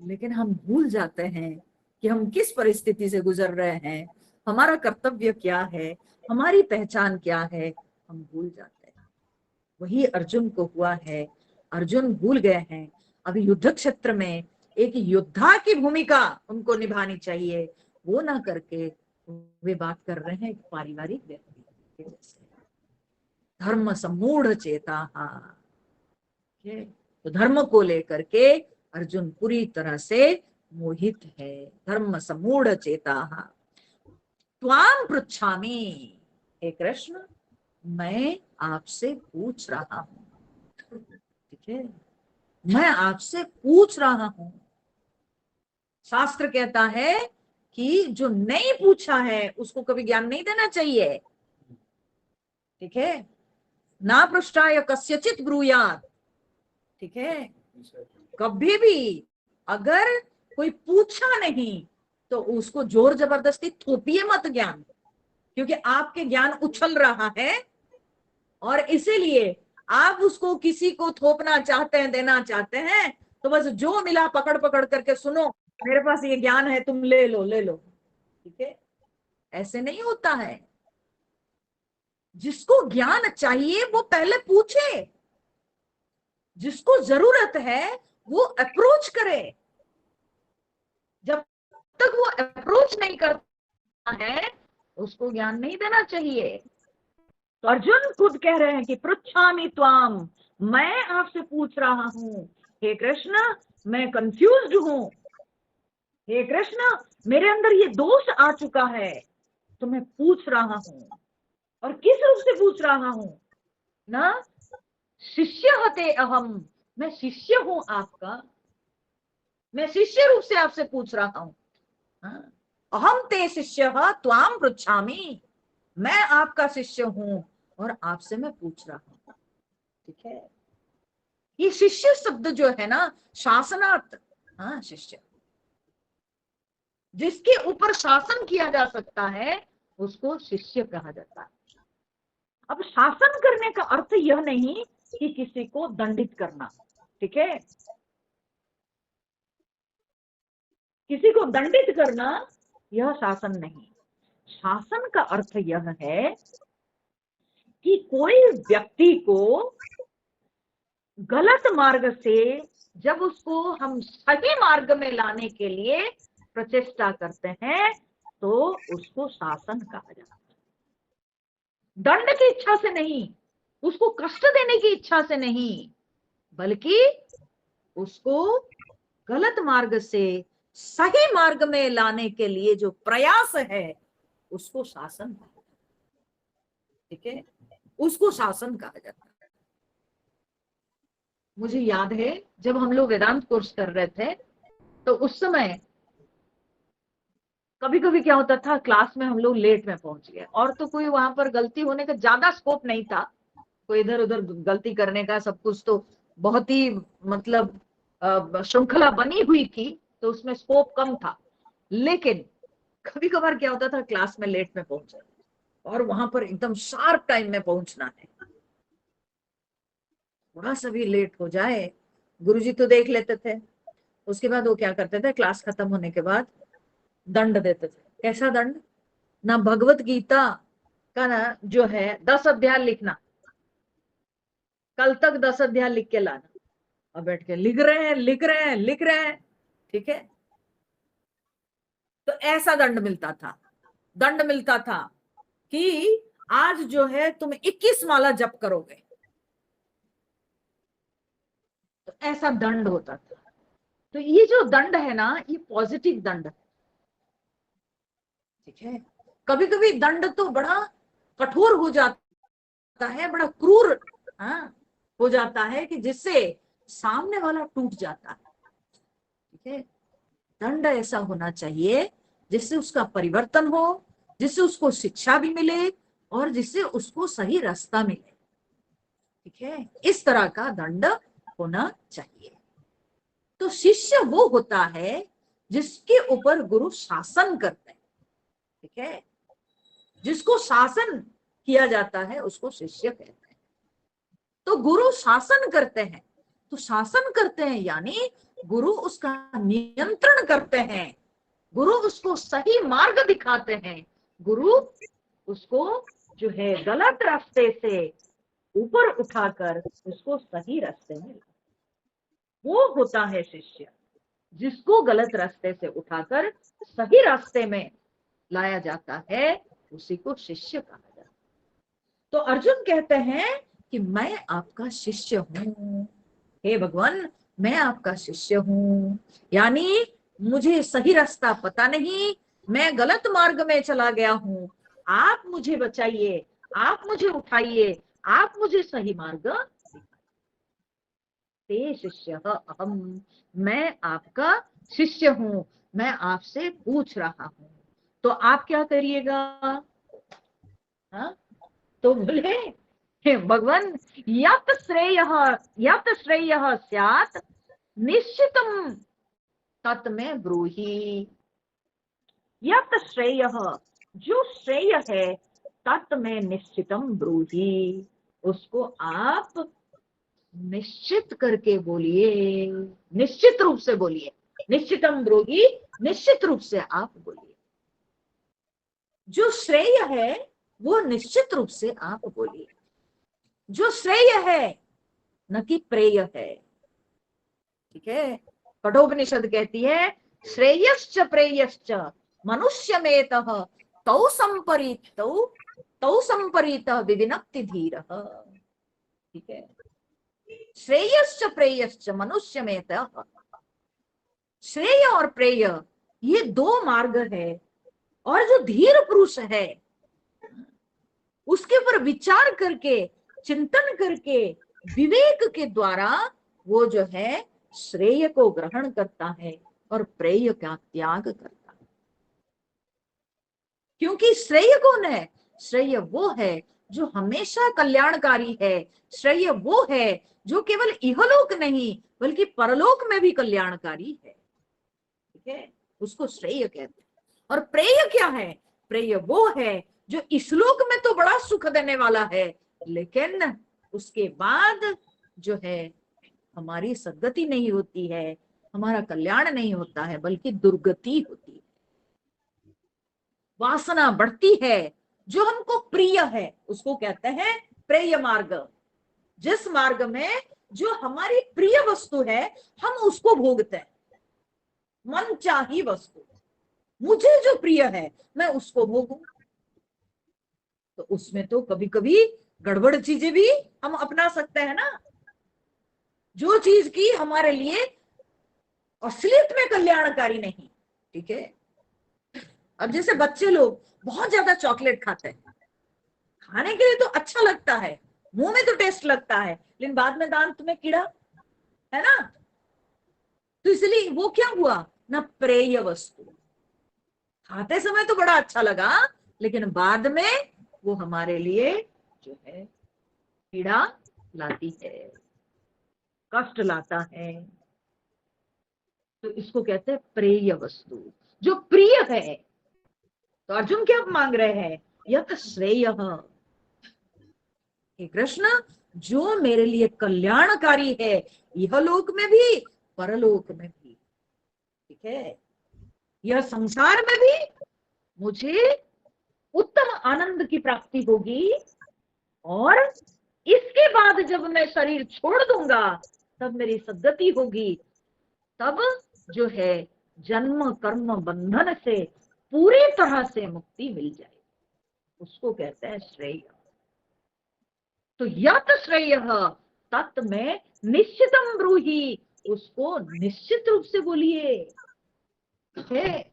लेकिन हम भूल जाते हैं कि हम किस परिस्थिति से गुजर रहे हैं, हमारा कर्तव्य क्या है, हमारी पहचान क्या है, हम भूल जाते हैं। वही अर्जुन को हुआ है, अर्जुन भूल गए हैं। अभी युद्ध क्षेत्र में एक योद्धा की भूमिका उनको निभानी चाहिए, वो ना करके वे बात कर रहे हैं एक पारिवारिक व्यक्ति के जैसे। धर्म सम्मूढ़ चेता, तो धर्म को लेकर के अर्जुन पूरी तरह से मोहित है। धर्म सम्मूढ़ चेता त्वाम पृच्छामि, हे कृष्ण मैं आपसे पूछ रहा हूं। ठीक है, मैं आपसे पूछ रहा हूं। शास्त्र कहता है कि जो नहीं पूछा है उसको कभी ज्ञान नहीं देना चाहिए। ठीक है, ना पृष्ठाय कस्यचित ब्रूयात। ठीक है, कभी भी अगर कोई पूछा नहीं तो उसको जोर जबरदस्ती थोपिए मत ज्ञान, क्योंकि आपके ज्ञान उछल रहा है और इसीलिए आप उसको किसी को थोपना चाहते हैं, देना चाहते हैं, तो बस जो मिला पकड़ पकड़ करके सुनो, मेरे पास ये ज्ञान है, तुम ले लो ले लो। ठीक है, ऐसे नहीं होता है। जिसको ज्ञान चाहिए वो पहले पूछे, जिसको जरूरत है वो अप्रोच करे। जब तक वो अप्रोच नहीं करता है उसको ज्ञान नहीं देना चाहिए। तो अर्जुन खुद कह रहे हैं कि पृच्छामि त्वाम, मैं आपसे पूछ रहा हूं हे कृष्ण, मैं कंफ्यूज्ड हूं। हे कृष्ण, मेरे अंदर ये दोष आ चुका है, तो मैं पूछ रहा हूं। और किस रूप से पूछ रहा हूं ना? शिष्य हते अहम, मैं शिष्य हूं आपका, मैं शिष्य रूप से आपसे पूछ रहा हूं। हाँ? अहम ते शिष्य त्वाम पृच्छामि, मैं आपका शिष्य हूं और आपसे मैं पूछ रहा हूं। ठीक है, ये शिष्य शब्द जो है ना, शासनार्थ। हाँ, शिष्य जिसके ऊपर शासन किया जा सकता है उसको शिष्य कहा जाता है। अब शासन करने का अर्थ यह नहीं कि किसी को दंडित करना। ठीक है, किसी को दंडित करना यह शासन नहीं। शासन का अर्थ यह है कि कोई व्यक्ति को गलत मार्ग से जब उसको हम सही मार्ग में लाने के लिए प्रचेष्टा करते हैं तो उसको शासन कहा जाता है। दंड की इच्छा से नहीं, उसको कष्ट देने की इच्छा से नहीं, बल्कि उसको गलत मार्ग से सही मार्ग में लाने के लिए जो प्रयास है उसको शासन कहा जाता है। ठीक है, उसको शासन कहा जाता है। मुझे याद है जब हम लोग वेदांत कोर्स कर रहे थे तो उस समय कभी कभी क्या होता था, क्लास में हम लोग लेट में पहुंच गए और तो कोई वहां पर गलती होने का ज्यादा स्कोप नहीं था, कोई इधर उधर गलती करने का, सब कुछ तो बहुत ही मतलब श्रृंखला बनी हुई थी तो उसमें स्कोप कम था। लेकिन कभी कभार क्या होता था, क्लास में लेट में पहुंचे और वहां पर एकदम शार्प टाइम में पहुंचना है। थोड़ा सा भी लेट हो जाए, गुरुजी तो देख लेते थे। उसके बाद वो क्या करते थे, क्लास खत्म होने के बाद दंड देते थे। कैसा दंड? ना भगवत गीता का ना जो है 10 अध्याय लिखना, कल तक 10 अध्याय लिख के लाना, और बैठ के लिख रहे हैं लिख रहे हैं लिख रहे हैं। ठीक है, तो ऐसा दंड मिलता था। दंड मिलता था कि आज जो है तुम 21 माला जप करोगे, तो ऐसा दंड होता था। तो ये जो दंड है ना, ये पॉजिटिव दंड है। ठीक है, कभी कभी दंड तो बड़ा कठोर हो जाता है, बड़ा क्रूर, हाँ, हो जाता है कि जिससे सामने वाला टूट जाता है। ठीक है, दंड ऐसा होना चाहिए जिससे उसका परिवर्तन हो, जिससे उसको शिक्षा भी मिले और जिससे उसको सही रास्ता मिले। ठीक है, इस तरह का दंड होना चाहिए। तो शिष्य वो होता है जिसके ऊपर गुरु शासन करते हैं। ठीक है, जिसको शासन किया जाता है उसको शिष्य कहते हैं। तो गुरु शासन करते हैं, तो शासन करते हैं यानी गुरु उसका नियंत्रण करते हैं, गुरु उसको सही मार्ग दिखाते हैं, गुरु उसको जो है गलत रास्ते से ऊपर उठाकर उसको सही रास्ते में, वो होता है शिष्य। जिसको गलत रास्ते से उठाकर सही रास्ते में लाया जाता है उसी को शिष्य कहा जाता है। तो अर्जुन कहते हैं कि मैं आपका शिष्य हूं, हे भगवान, मैं आपका शिष्य हूं, यानी मुझे सही रास्ता पता नहीं, मैं गलत मार्ग में चला गया हूं, आप मुझे बचाइए, आप मुझे उठाइए, आप मुझे सही मार्ग दिखाइए। ते शिष्य अहम, मैं आपका शिष्य हूं, मैं आपसे पूछ रहा हूं, तो आप क्या करिएगा? हाँ, तो बोले हे भगवान, यत श्रेयः स्यात् निश्चितम तत् में ब्रूहि। यत श्रेयः, जो श्रेय है, तत् में निश्चितम ब्रूहि, उसको आप निश्चित करके बोलिए, निश्चित रूप से बोलिए। निश्चितम ब्रूहि, निश्चित रूप से आप बोलिए। जो श्रेय है वो निश्चित रूप से आप बोलिए, जो श्रेय है न कि प्रेय है। ठीक है, कठोपनिषद कहती है श्रेयश्च प्रेयश्च मनुष्य में तौ संपरीत विविनक्ति धीर। ठीक है, श्रेयश्च प्रेयश्च मनुष्य में, श्रेय और प्रेय ये दो मार्ग है, और जो धीर पुरुष है उसके ऊपर विचार करके, चिंतन करके, विवेक के द्वारा वो जो है श्रेय को ग्रहण करता है और प्रेय का त्याग करता है। क्योंकि श्रेय कौन है? श्रेय वो है जो हमेशा कल्याणकारी है। श्रेय वो है जो केवल इहलोक नहीं बल्कि परलोक में भी कल्याणकारी है। ठीक है, उसको श्रेय कहते हैं। और प्रेय क्या है? प्रेय वो है जो इस लोक में तो बड़ा सुख देने वाला है, लेकिन उसके बाद जो है हमारी सद्गति नहीं होती है, हमारा कल्याण नहीं होता है, बल्कि दुर्गति होती है। वासना बढ़ती है। जो हमको प्रिय है उसको कहते हैं प्रेय मार्ग। जिस मार्ग में जो हमारी प्रिय वस्तु है हम उसको भोगते हैं, मन चाही वस्तु, मुझे जो प्रिय है मैं उसको भोगूं। तो उसमें तो कभी कभी गड़बड़ चीजें भी हम अपना सकते हैं ना, जो चीज की हमारे लिए असलियत में कल्याणकारी नहीं। ठीक है, अब जैसे बच्चे लोग बहुत ज्यादा चॉकलेट खाते हैं, खाने के लिए तो अच्छा लगता है, मुंह में तो टेस्ट लगता है, लेकिन बाद में दांत में कीड़ा है ना, तो इसलिए वो क्या हुआ ना, प्रेय वस्तु। खाते समय तो बड़ा अच्छा लगा, लेकिन बाद में वो हमारे लिए जो है पीड़ा लाती है, कष्ट लाता है। तो इसको कहते हैं प्रेय वस्तु, जो प्रिय है। तो अर्जुन क्या मांग रहे हैं? यत श्रेय, हे कृष्ण जो मेरे लिए कल्याणकारी है, यह लोक में भी परलोक में भी। ठीक है, यह संसार में भी मुझे उत्तम आनंद की प्राप्ति होगी, और इसके बाद जब मैं शरीर छोड़ दूंगा तब मेरी सद्गति होगी। तब जो है जन्म कर्म बंधन से पूरी तरह से मुक्ति मिल जाएगी, उसको कहते हैं श्रेय। तो यत श्रेय तत् में निश्चितम ब्रूहि, उसको निश्चित रूप से बोलिए। है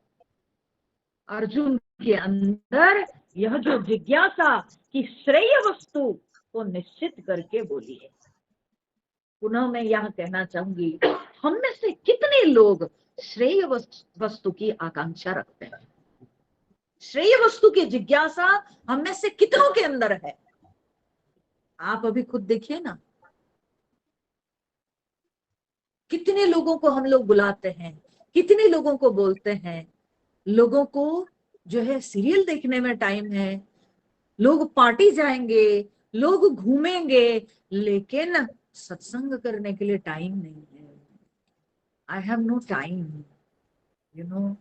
अर्जुन के अंदर यह जो जिज्ञासा कि श्रेय वस्तु को निश्चित करके बोलिए। पुनः मैं यह कहना चाहूंगी, हम में से कितने लोग श्रेय वस्तु की आकांक्षा रखते हैं? श्रेय वस्तु की जिज्ञासा हम में से कितनों के अंदर है? आप अभी खुद देखिए ना, कितने लोगों को हम लोग बुलाते हैं, कितने लोगों को बोलते हैं। लोगों को जो है सीरियल देखने में टाइम है, लोग पार्टी जाएंगे, लोग घूमेंगे, लेकिन सत्संग करने के लिए टाइम नहीं है। I have no time, you know,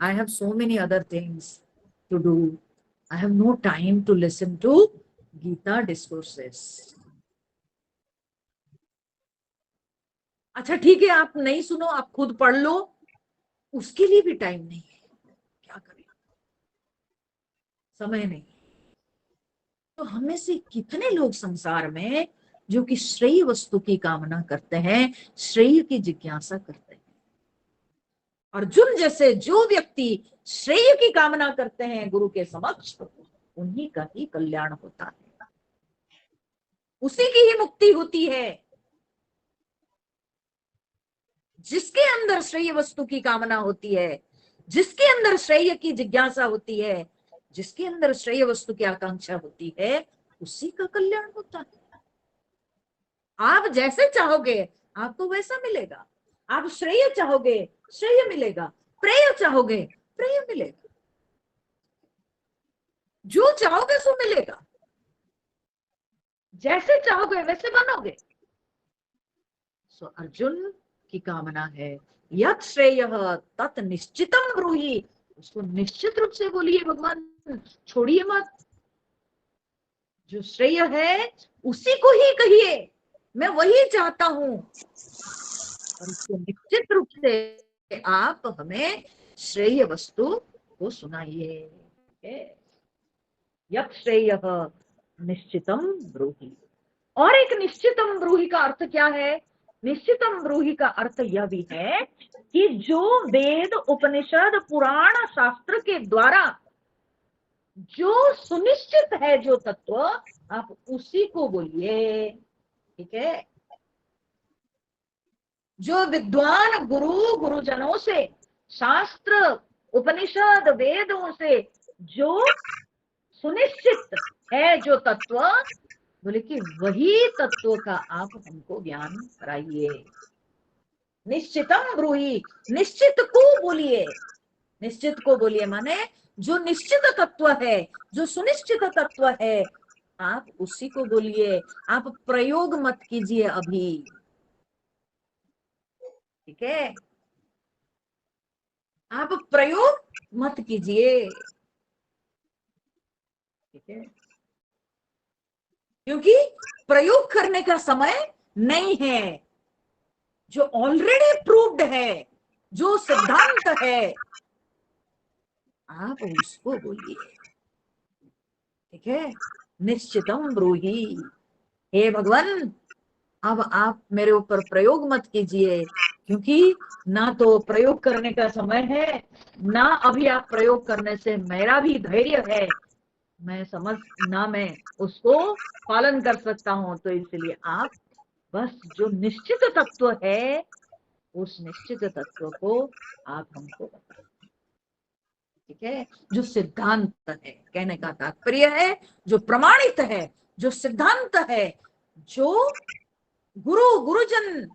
I have so many other things to do, I have no time to listen to Gita discourses. अच्छा ठीक है, आप नहीं सुनो, आप खुद पढ़ लो, उसके लिए भी टाइम नहीं है। क्या करें, समय नहीं। तो हमें से कितने लोग संसार में जो कि श्रेय वस्तु की कामना करते हैं, श्रेय की जिज्ञासा करते हैं। अर्जुन जैसे जो व्यक्ति श्रेय की कामना करते हैं गुरु के समक्ष, उन्हीं का ही कल्याण होता है, उसी की ही मुक्ति होती है। जिसके अंदर श्रेय वस्तु की कामना होती है, जिसके अंदर श्रेय की जिज्ञासा होती है, जिसके अंदर श्रेय वस्तु की आकांक्षा होती है, उसी का कल्याण होता है। आप जैसे चाहोगे आपको वैसा मिलेगा। आप श्रेय चाहोगे श्रेय मिलेगा, प्रेय चाहोगे प्रेय मिलेगा, जो चाहोगे सो मिलेगा, जैसे चाहोगे वैसे बनोगे। सो अर्जुन की कामना है यत् श्रेय तत् निश्चितम ब्रूहि, उसको निश्चित रूप से बोलिए भगवान, छोड़िए मत। जो श्रेय है उसी को ही कहिए, मैं वही चाहता हूं। और उसको निश्चित रूप से आप हमें श्रेय वस्तु को सुनाइए। यत् श्रेयः निश्चितम ब्रूहि। और एक निश्चितम ब्रूहि का अर्थ क्या है? निश्चितम ब्रूहि का अर्थ यह भी है कि जो वेद उपनिषद पुराण शास्त्र के द्वारा जो सुनिश्चित है जो तत्व, आप उसी को बोलिए। ठीक है? जो विद्वान गुरु गुरुजनों से, शास्त्र उपनिषद वेदों से जो सुनिश्चित है जो तत्व, बोले कि वही तत्व का आप हमको ज्ञान कराइए। निश्चितम ब्रूहि, निश्चित को बोलिए। निश्चित को बोलिए माने जो निश्चित तत्व है, जो सुनिश्चित तत्व है, आप उसी को बोलिए। आप प्रयोग मत कीजिए अभी। ठीक है? आप प्रयोग मत कीजिए। ठीक है? क्योंकि प्रयोग करने का समय नहीं है। जो ऑलरेडी प्रूव्ड है, जो सिद्धांत है, आप उसको बोलिए। ठीक है? निश्चितम ब्रूहि। हे भगवान, अब आप मेरे ऊपर प्रयोग मत कीजिए, क्योंकि ना तो प्रयोग करने का समय है, ना अभी आप प्रयोग करने से मेरा भी धैर्य है, मैं समझ ना मैं उसको पालन कर सकता हूं। तो इसलिए आप बस जो निश्चित तत्व है, उस निश्चित तत्व को आप हमको बताइए। ठीक है? जो सिद्धांत है, कहने का तात्पर्य है जो प्रमाणित है, जो सिद्धांत है, जो गुरु गुरुजन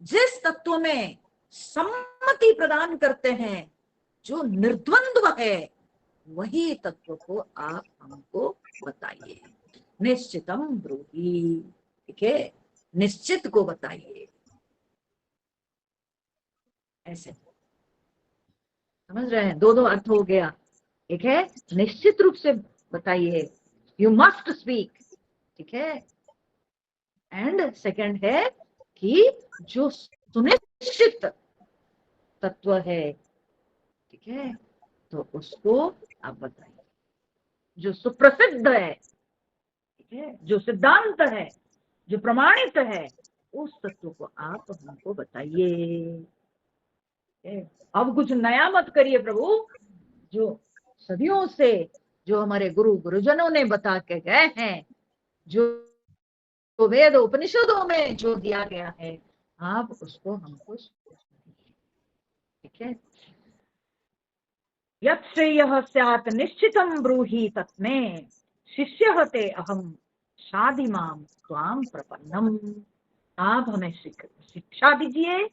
जिस तत्व में सम्मति प्रदान करते हैं, जो निर्द्वंद्व है, वही तत्व को आप हमको बताइए। निश्चितम ब्रूहि। ठीक है? निश्चित को बताइए। ऐसे समझ रहे हैं? दो दो अर्थ हो गया। एक है निश्चित रूप से बताइए, यू मस्ट स्पीक। ठीक है? एंड सेकंड है कि जो सुनिश्चित तत्व है, ठीक है, तो उसको आप बताइए। जो सुप्रसिद्ध है, ठीक है, जो सिद्धांत है, जो प्रमाणित है, उस तत्व को आप हमको बताइए। अब कुछ नया मत करिए प्रभु। जो सदियों से जो हमारे गुरु गुरुजनों ने बता के गए हैं, जो वेद उपनिषदों में जो दिया गया है, आप उसको हमको। ठीक है? यत् श्रेयः स्यात् निश्चितं ब्रूहि तस्मै शिष्यः ते अहम शाधिमां त्वां प्रपन्नम। आप हमें शिक्षा दीजिए,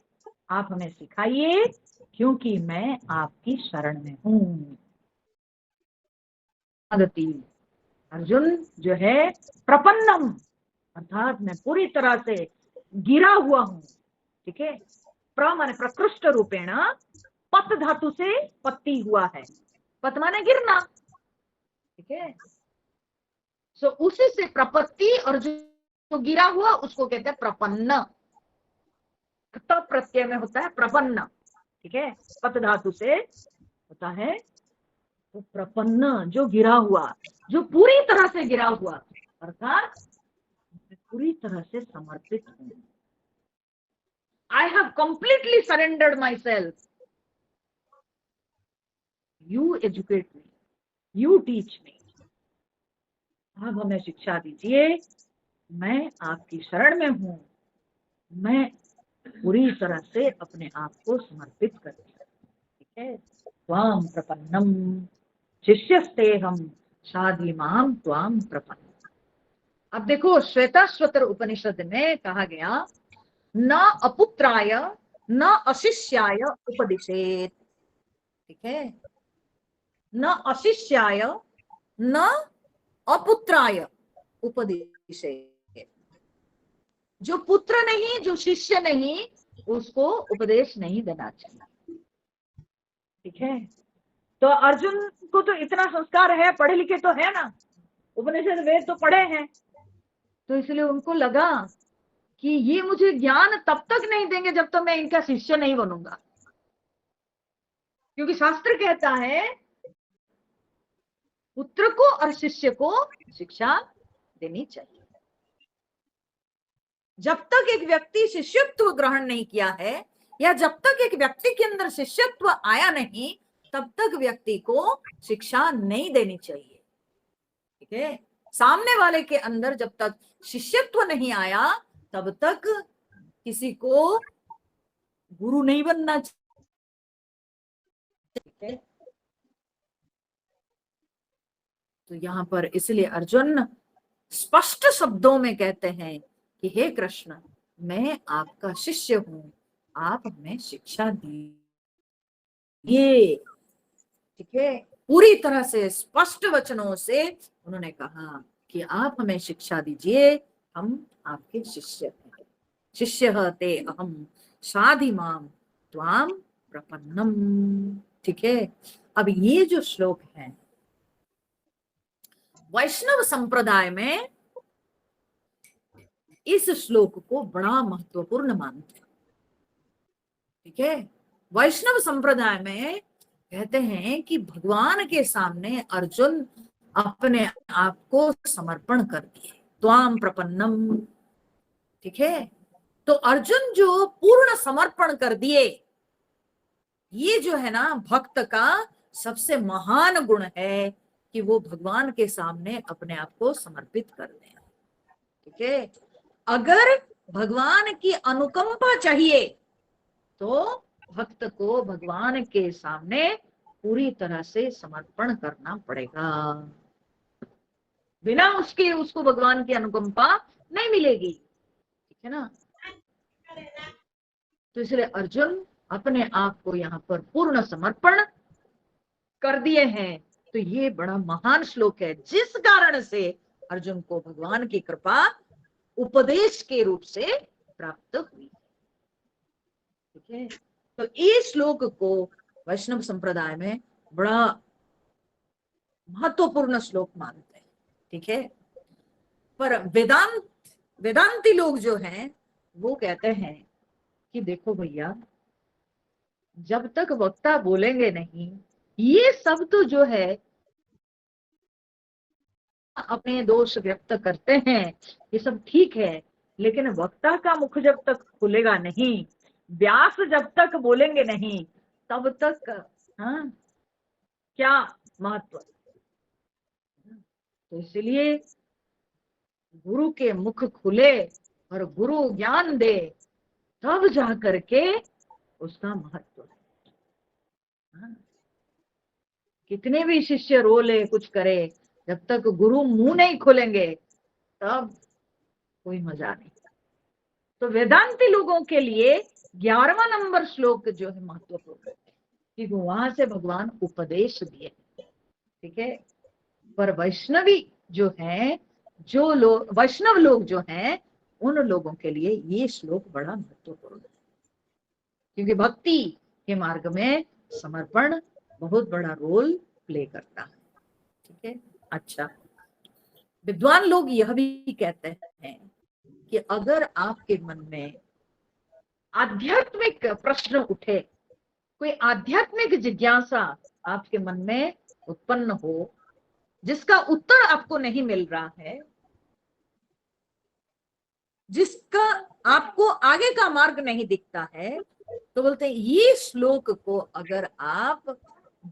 आप हमें सिखाइए, क्योंकि मैं आपकी शरण में हूँ। अर्जुन जो है प्रपन्नम, अर्थात मैं पूरी तरह से गिरा हुआ हूं। ठीक है? प्र माने प्रकृष्ट रूपेण, पत धातु से पत्ती हुआ है। पत माने गिरना। ठीक है? सो उसी से प्रपत्ति, और जो गिरा हुआ उसको कहते हैं प्रपन्न। तो प्रत्यय में होता है प्रपन्न। ठीक है? पत धातु से होता है तो प्रपन्न, जो गिरा हुआ, जो पूरी तरह से गिरा हुआ, अर्थात पूरी तरह से समर्पित हूं। I have completely surrendered myself. You educate me. You teach me. आप हमें शिक्षा दीजिए। मैं आपकी शरण में हूं। मैं पूरी तरह से अपने आप को समर्पित करती हूँ। ठीक है? त्वाम प्रपन्नम शिष्यस्ते हम शाधीमाम त्वाम प्रपन्न। अब देखो, श्वेताश्वतर उपनिषद में कहा गया, न अपुत्राय न अशिष्याय उपदिशेत। ठीक है? न अशिष्याय न अपुत्राय उपदेशेत। जो पुत्र नहीं, जो शिष्य नहीं, उसको उपदेश नहीं देना चाहिए। ठीक है? तो अर्जुन को तो इतना संस्कार है, पढ़े लिखे तो है ना, उपनिषद वेद तो पढ़े हैं, तो इसलिए उनको लगा कि ये मुझे ज्ञान तब तक नहीं देंगे जब तक मैं इनका शिष्य नहीं बनूंगा, क्योंकि शास्त्र कहता है पुत्र को और शिष्य को शिक्षा देनी चाहिए। जब तक एक व्यक्ति शिष्यत्व ग्रहण नहीं किया है, या जब तक एक व्यक्ति के अंदर शिष्यत्व आया नहीं, तब तक व्यक्ति को शिक्षा नहीं देनी चाहिए। ठीक है, सामने वाले के अंदर जब तक शिष्यत्व नहीं आया, तब तक किसी को गुरु नहीं बनना चाहिए। तो यहाँ पर इसलिए अर्जुन स्पष्ट शब्दों में कहते हैं कि हे कृष्ण, मैं आपका शिष्य हूं, आप हमें शिक्षा दीजिए। ठीक है, पूरी तरह से स्पष्ट वचनों से उन्होंने कहा कि आप हमें शिक्षा दीजिए, हम आपके शिष्य हैं। शिष्य ते अहम साधि माम त्वाम प्रपन्नम। ठीक है, अब ये जो श्लोक है वैष्णव संप्रदाय में इस श्लोक को बड़ा महत्वपूर्ण मानते हैं। ठीक है, वैष्णव संप्रदाय में कहते हैं कि भगवान के सामने अर्जुन अपने आप को समर्पण कर दिए, त्वाम प्रपन्नम। ठीक है, तो अर्जुन जो पूर्ण समर्पण कर दिए, ये जो है ना भक्त का सबसे महान गुण है कि वो भगवान के सामने अपने आप को समर्पित कर दे। ठीक है, अगर भगवान की अनुकंपा चाहिए तो भक्त को भगवान के सामने पूरी तरह से समर्पण करना पड़ेगा, बिना उसके उसको भगवान की अनुकंपा नहीं मिलेगी। ठीक है ना, तो इसलिए अर्जुन अपने आप को यहाँ पर पूर्ण समर्पण कर दिए हैं। तो ये बड़ा महान श्लोक है, जिस कारण से अर्जुन को भगवान की कृपा उपदेश के रूप से प्राप्त हुई। ठीक है, तो इस श्लोक को वैष्णव संप्रदाय में बड़ा महत्वपूर्ण श्लोक मानते हैं। ठीक है, पर वेदांती लोग जो हैं वो कहते हैं कि देखो भैया, जब तक वक्ता बोलेंगे नहीं, ये सब तो जो है अपने दोष व्यक्त करते हैं, ये सब ठीक है, लेकिन वक्ता का मुख जब तक खुलेगा नहीं, व्यास जब तक बोलेंगे नहीं, तब तक हाँ क्या महत्व। तो इसलिए गुरु के मुख खुले और गुरु ज्ञान दे, तब जा करके उसका महत्व है। हाँ? कितने भी शिष्य रो ले कुछ करे, जब तक गुरु मुंह नहीं खोलेंगे तब कोई मजा नहीं। तो वेदांती लोगों के लिए 11वां नंबर श्लोक जो है महत्वपूर्ण है, कि वहां से भगवान उपदेश दिए। ठीक है, पर वैष्णवी जो है, जो लोग वैष्णव लोग जो हैं, उन लोगों के लिए ये श्लोक बड़ा महत्वपूर्ण है, क्योंकि भक्ति के मार्ग में समर्पण बहुत बड़ा रोल प्ले करता है। ठीक है, अच्छा, विद्वान लोग यह भी कहते हैं कि अगर आपके मन में आध्यात्मिक प्रश्न उठे, कोई आध्यात्मिक जिज्ञासा आपके मन में उत्पन्न हो, जिसका उत्तर आपको नहीं मिल रहा है, जिसका आपको आगे का मार्ग नहीं दिखता है, तो बोलते हैं ये श्लोक को अगर आप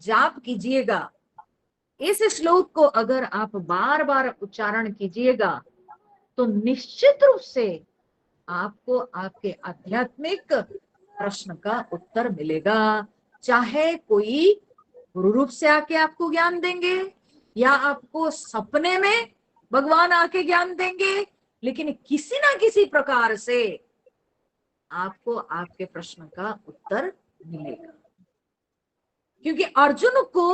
जाप कीजिएगा, इस श्लोक को अगर आप बार बार उच्चारण कीजिएगा, तो निश्चित रूप से आपको आपके आध्यात्मिक प्रश्न का उत्तर मिलेगा। चाहे कोई गुरु रूप से आके आपको ज्ञान देंगे, या आपको सपने में भगवान आके ज्ञान देंगे, लेकिन किसी ना किसी प्रकार से आपको आपके प्रश्न का उत्तर मिलेगा। क्योंकि अर्जुन को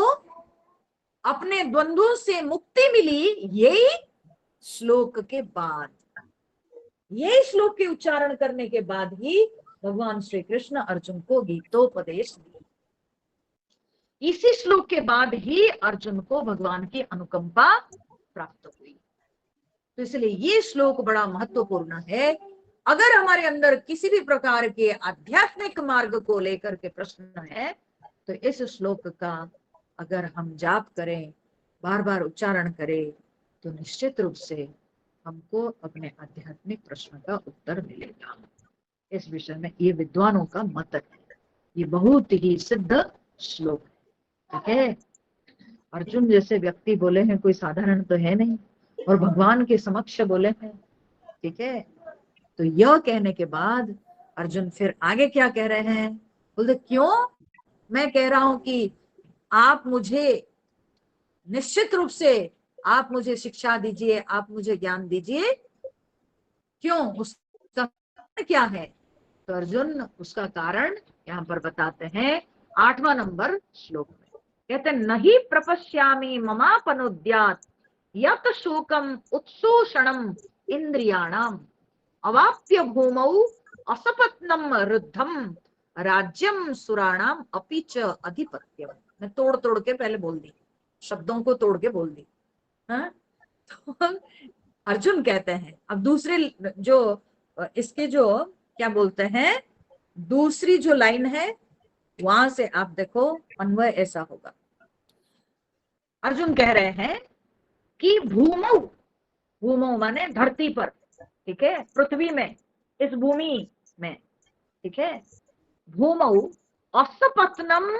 अपने द्वंद्वों से मुक्ति मिली यही श्लोक के बाद, यही श्लोक के उच्चारण करने के बाद ही भगवान श्री कृष्ण अर्जुन को गीतोपदेश दिए। इसी श्लोक के बाद ही अर्जुन को भगवान की अनुकंपा प्राप्त हुई। तो इसलिए ये श्लोक बड़ा महत्वपूर्ण है। अगर हमारे अंदर किसी भी प्रकार के आध्यात्मिक मार्ग को लेकर के प्रश्न है तो इस श्लोक का अगर हम जाप करें, बार बार उच्चारण करें, तो निश्चित रूप से हमको अपने आध्यात्मिक प्रश्न का उत्तर मिलेगा। इस विषय में ये विद्वानों का मत है। ये बहुत ही सिद्ध श्लोक है। ठीक है, अर्जुन जैसे व्यक्ति बोले हैं, कोई साधारण तो है नहीं, और भगवान के समक्ष बोले हैं। ठीक है, तो यह कहने के बाद अर्जुन फिर आगे क्या कह रहे हैं, बोलते क्यों मैं कह रहा हूं कि आप मुझे निश्चित रूप से आप मुझे शिक्षा दीजिए, आप मुझे ज्ञान दीजिए, क्यों, उसका क्या है। तो अर्जुन उसका कारण यहाँ पर बताते हैं 8वां नंबर श्लोक में। कहते नहीं प्रपश्यामि ममापनुद्यात् यत शोकम उत्सोषणम इंद्रियाणाम अवाप्य भूमौ असपत्नम रुद्धम राज्यम सुराणाम अपि च अधिपत्यम। मैं तोड़ तोड़ के पहले बोल दी, शब्दों को तोड़ के बोल दी। हाँ? तो अर्जुन कहते हैं, अब दूसरे जो इसके जो क्या बोलते हैं, दूसरी जो लाइन है वहां से आप देखो अन्वय ऐसा होगा। अर्जुन कह रहे हैं कि भूमौ, भूमौ माने धरती पर, ठीक है, पृथ्वी में, इस भूमि में, ठीक है, भूमौ असपत्नम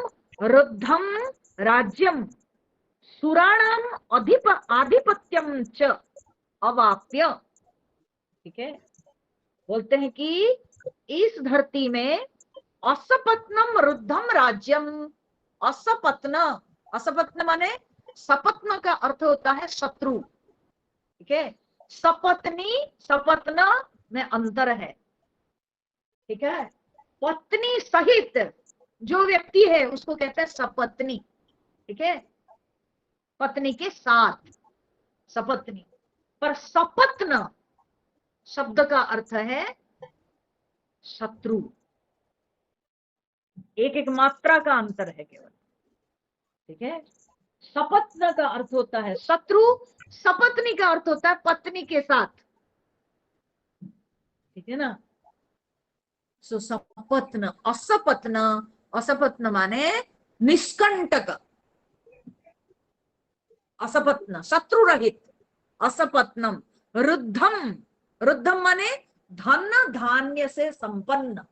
रुद्धम राज्यम सुराणाम आधिपत्यम च अवाप्य। ठीक है, बोलते हैं कि इस धरती में असपत्नम रुद्धम राज्यम, असपत्न, असपत्न माने सपत्न का अर्थ होता है शत्रु। ठीक है, सपत्नी सपत्न में अंतर है। ठीक है, पत्नी सहित जो व्यक्ति है उसको कहते हैं सपत्नी। ठीक है, पत्नी के साथ सपत्नी, पर सपत्न शब्द का अर्थ है शत्रु। एक एक मात्रा का अंतर है केवल। ठीक है, सपत्न का अर्थ होता है शत्रु, सपत्नी का अर्थ होता है पत्नी के साथ। ठीक है ना, सो सपत्न, असपत्न, असपत्न माने निष्कंटक, असपत्न शत्रु रहित, असपत्नम, रुद्धम, रुद्धम माने धन धान्य से संपन्न।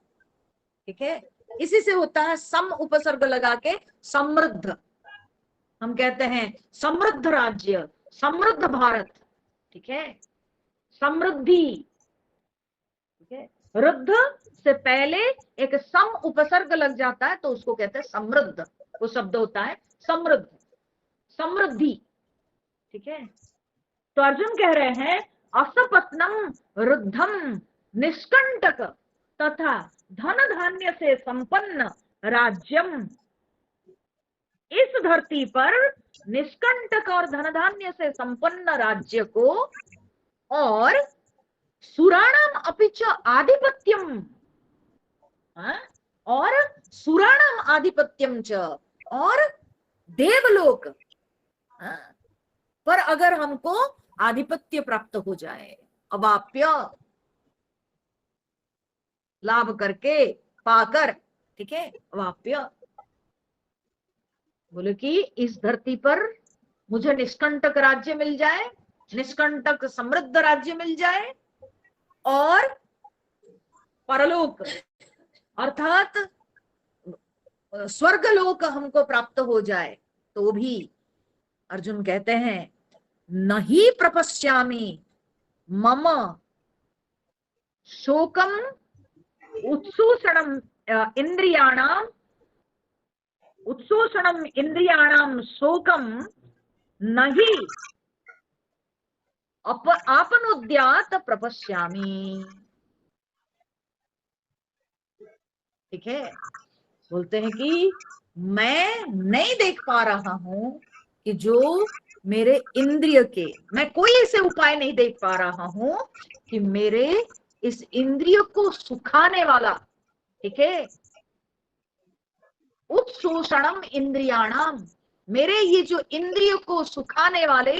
ठीक है, इसी से होता है सम उपसर्ग लगा के समृद्ध। हम कहते हैं समृद्ध राज्य, समृद्ध भारत। ठीक है, समृद्धि। ठीक है, रुद्ध से पहले एक सम उपसर्ग लग जाता है तो उसको कहते हैं समृद्ध, वो शब्द होता है समृद्ध, समृद्धि। ठीक है, तो अर्जुन कह रहे हैं असपत्नम रुद्धम निष्कंटक तथा धन धान्य से संपन्न राज्यम, इस धरती पर निष्कंटक और धन धान्य से संपन्न राज्य को, और सुराणाम अपिच आधिपत्यम, और सुराणाम आधिपत्यम च, और देवलोक पर अगर हमको आधिपत्य प्राप्त हो जाए, अवाप्य लाभ करके, पाकर। ठीक है, अवाप्य बोले कि इस धरती पर मुझे निष्कंटक राज्य मिल जाए, निष्कंटक समृद्ध राज्य मिल जाए, और परलोक अर्थात स्वर्गलोक हमको प्राप्त हो जाए, तो भी अर्जुन कहते हैं नहीं प्रपश्यामि मम शोकम उत्सोषणम इंद्रियाणाम, उत्सोषणम इंद्रियाणाम शोकम नहीं आपनुद्यात प्रपश्यामि। ठीक है, बोलते हैं कि मैं नहीं देख पा रहा हूं कि जो मेरे इंद्रिय के, मैं कोई ऐसे उपाय नहीं देख पा रहा हूं कि मेरे इस इंद्रिय को सुखाने वाला, ठीक है, उत्शोषणम इंद्रियाणाम, मेरे ये जो इंद्रिय को सुखाने वाले,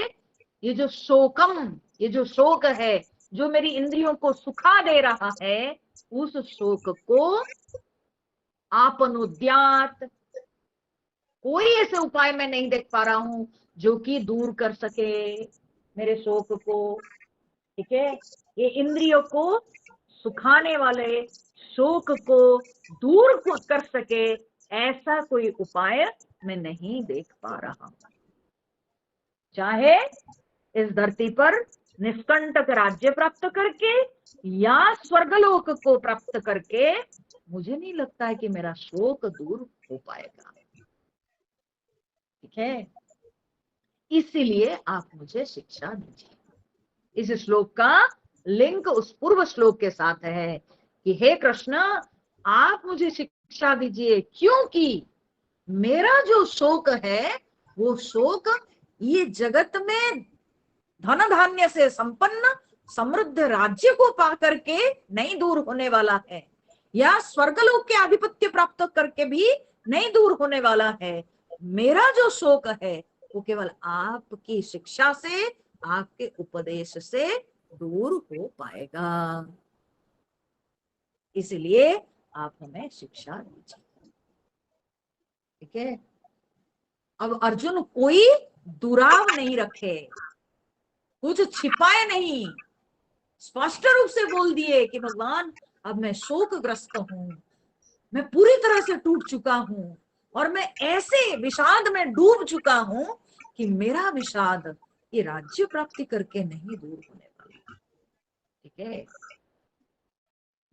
ये जो शोकम, ये जो शोक है जो मेरी इंद्रियों को सुखा दे रहा है, उस शोक को आपनुद्यात, कोई ऐसे उपाय मैं नहीं देख पा रहा हूं जो कि दूर कर सके मेरे शोक को। ठीक है, ये इंद्रियों को सुखाने वाले शोक को दूर कर सके ऐसा कोई उपाय मैं नहीं देख पा रहा हूं। चाहे इस धरती पर निष्कंटक राज्य प्राप्त करके या स्वर्गलोक को प्राप्त करके, मुझे नहीं लगता है कि मेरा शोक दूर हो पाएगा। ठीक है, इसीलिए आप मुझे शिक्षा दीजिए। इस श्लोक का लिंक उस पूर्व श्लोक के साथ है कि हे कृष्ण, आप मुझे शिक्षा दीजिए, क्योंकि मेरा जो शोक है वो शोक ये जगत में धन धान्य से संपन्न समृद्ध राज्य को पा करके नहीं दूर होने वाला है, या स्वर्गलोक के आधिपत्य प्राप्त करके भी नहीं दूर होने वाला है। मेरा जो शोक है वो केवल आपकी शिक्षा से, आपके उपदेश से दूर हो पाएगा। इसलिए आप हमें शिक्षा दीजिए। ठीक है, अब अर्जुन कोई दुराव नहीं रखे, कुछ छिपाए नहीं, स्पष्ट रूप से बोल दिए कि भगवान अब मैं शोकग्रस्त हूं, मैं पूरी तरह से टूट चुका हूं और मैं ऐसे विषाद में डूब चुका हूं कि मेरा विषाद ये राज्य प्राप्ति करके नहीं दूर होने वाला। ठीक है,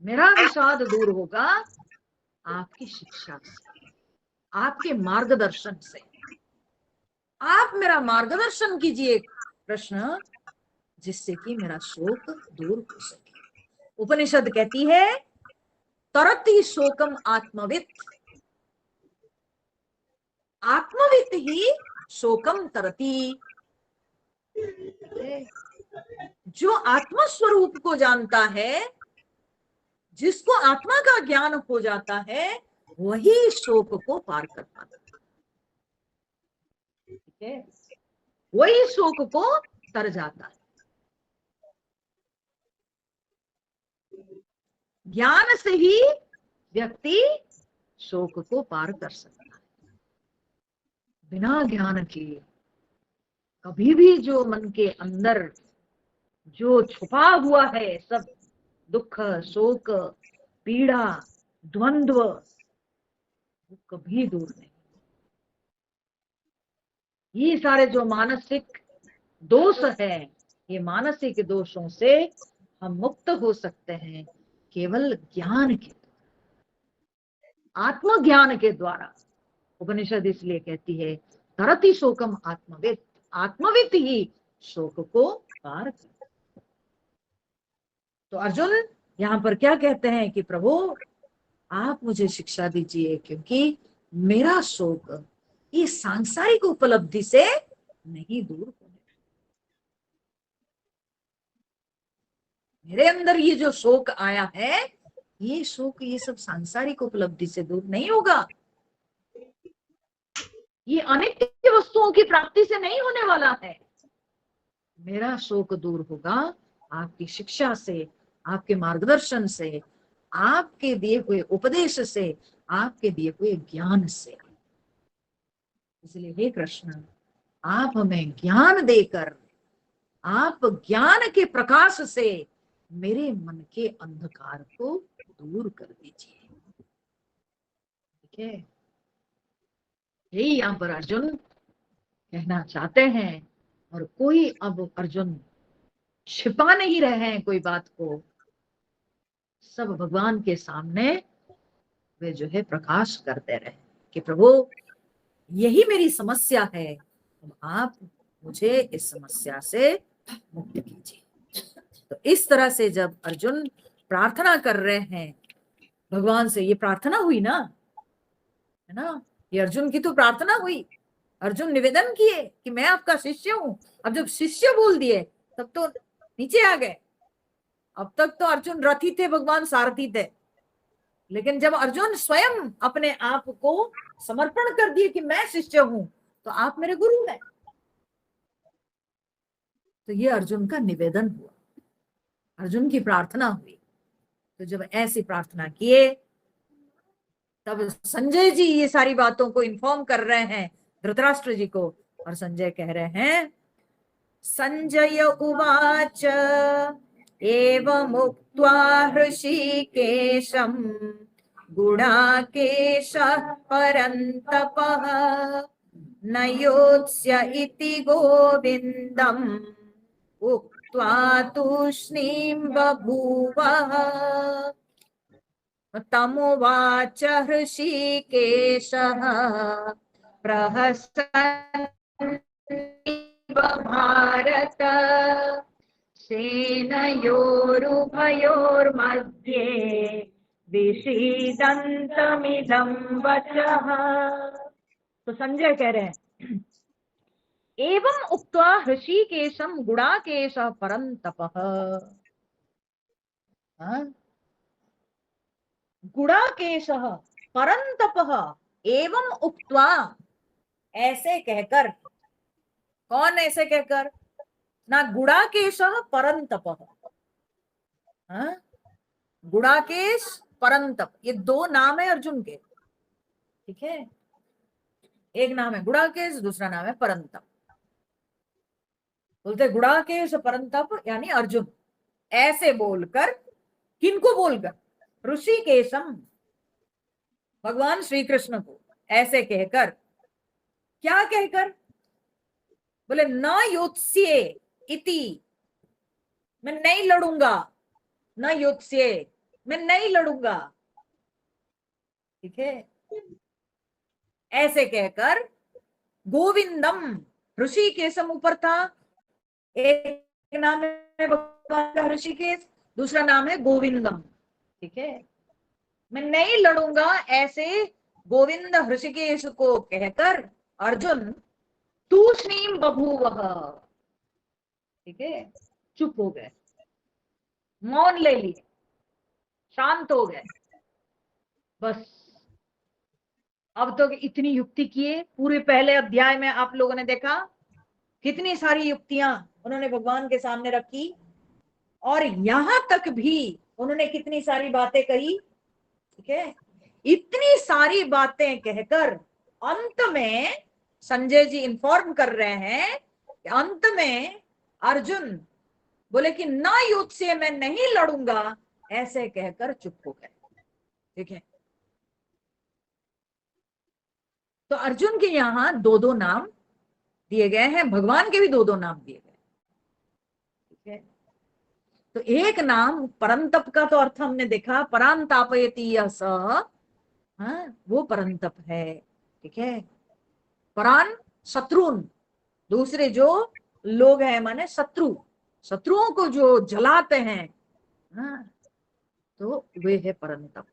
मेरा विषाद दूर होगा आपकी शिक्षा से, आपके मार्गदर्शन से। आप मेरा मार्गदर्शन कीजिए कृष्ण, जिससे कि मेरा शोक दूर हो सके। उपनिषद कहती है तरति शोकम आत्मवित, आत्मवित ही शोकम तरति। जो आत्म स्वरूप को जानता है, जिसको आत्मा का ज्ञान हो जाता है, वही शोक को पार कर पाता है। ठीक है, वही शोक को तर जाता है। ज्ञान से ही व्यक्ति शोक को पार कर सकता है। बिना ज्ञान के कभी भी जो मन के अंदर जो छुपा हुआ है सब दुख, शोक, पीड़ा, द्वंद्व, वो कभी दूर नहीं। ये सारे जो मानसिक दोष है, ये मानसिक दोषों से हम मुक्त हो सकते हैं केवल ज्ञान के, आत्मज्ञान के द्वारा। उपनिषद इसलिए कहती है तरति शोकम आत्मविद, आत्मविद ही शोक को पार कर। तो अर्जुन यहाँ पर क्या कहते हैं कि प्रभु आप मुझे शिक्षा दीजिए, क्योंकि मेरा शोक ये सांसारिक उपलब्धि से नहीं दूर होने, मेरे अंदर ये जो शोक आया है, ये शोक ये सब सांसारिक उपलब्धि से दूर नहीं होगा, ये अनित्य वस्तुओं की प्राप्ति से नहीं होने वाला है। मेरा शोक दूर होगा आपकी शिक्षा से, आपके मार्गदर्शन से, आपके दिए हुए उपदेश से, आपके दिए हुए ज्ञान से। इसलिए हे कृष्ण, आप हमें ज्ञान देकर, आप ज्ञान के प्रकाश से मेरे मन के अंधकार को दूर कर दीजिए। ठीक है, यही यहाँ पर अर्जुन कहना चाहते हैं। और कोई अब अर्जुन छिपा नहीं रहे हैं कोई बात को, सब भगवान के सामने वे जो है प्रकाश करते रहे कि प्रभु यही मेरी समस्या है, अब आप मुझे इस समस्या से मुक्त कीजिए। तो इस तरह से जब अर्जुन प्रार्थना कर रहे हैं भगवान से, ये प्रार्थना हुई ना, है ना, ये अर्जुन की तो प्रार्थना हुई। अर्जुन निवेदन किए कि मैं आपका शिष्य हूं। अब जब शिष्य बोल दिए तब तो नीचे आ गए। अब तक तो अर्जुन रथी थे, भगवान सारथी थे। लेकिन जब अर्जुन स्वयं अपने आप को समर्पण कर दिए कि मैं शिष्य हूं, तो आप मेरे गुरु हैं, तो ये अर्जुन का निवेदन हुआ, अर्जुन की प्रार्थना हुई। तो जब ऐसी प्रार्थना किए, तब संजय जी ये सारी बातों को इन्फॉर्म कर रहे हैं धृतराष्ट्र जी को, और संजय कह रहे हैं, संजय उवाच एवमुक्त्वा हृषीकेशम् गुडाकेशः परन्तपः न योत्स्य इति गोविन्दम् उक्त्वा तूष्णीं बभूवः। तमुवाच हृषीकेशः प्रहसन् भारत सेनयोरुभयोर्मध्ये विषीदन्तमिदं वचः। तो संजय कह रहे हैं, एवं उक्त्वा हृषीकेशं गुडाकेशः परन्तपः। गुडाकेशः परन्तपः एवं उक्त्वा, ऐसे कहकर, कौन ऐसे कहकर, ना गुडाकेशः परन्तपः, गुडाकेश परन्तप, ये दो नाम है अर्जुन के, ठीक है। एक नाम है गुडाकेश, दूसरा नाम है परन्तप। बोलते गुडाकेश परन्तप यानी अर्जुन, ऐसे बोलकर, किनको बोलकर, ऋषिकेशम, भगवान श्री कृष्ण को ऐसे कहकर, क्या कहकर, बोले न योत्स्ये इति, मैं नहीं लड़ूंगा, न योत्स्ये, मैं नहीं लड़ूंगा, ठीक है, ऐसे कहकर गोविंदम, ऋषिकेशम ऊपर था, एक नाम है भगवान का ऋषिकेश, दूसरा नाम है गोविंदम, ठीक है, मैं नहीं लड़ूंगा, ऐसे गोविंद ऋषिकेश को कहकर अर्जुन तूष्णीम बभूवः, ठीक है, चुप हो गए, मौन ले लिए, शांत हो गए। बस अब तो इतनी युक्ति किए, पूरे पहले अध्याय में आप लोगों ने देखा कितनी सारी युक्तियां उन्होंने भगवान के सामने रखी, और यहां तक भी उन्होंने कितनी सारी बातें कही, ठीक है। इतनी सारी बातें कहकर अंत में संजय जी इन्फॉर्म कर रहे हैं कि अंत में अर्जुन बोले कि ना युद्ध से मैं नहीं लड़ूंगा, ऐसे कहकर चुप हो गए, ठीक है। तो अर्जुन के यहां दो दो नाम दिए गए हैं, भगवान के भी दो दो नाम दिए गए, ठीक है। तो एक नाम परंतप का तो अर्थ हमने देखा, परांतापयति यह स, वो परंतप है, ठीक है। परान शत्रुन, दूसरे जो लोग हैं माने शत्रु, शत्रुओं को जो जलाते हैं, तो वे है परंतप।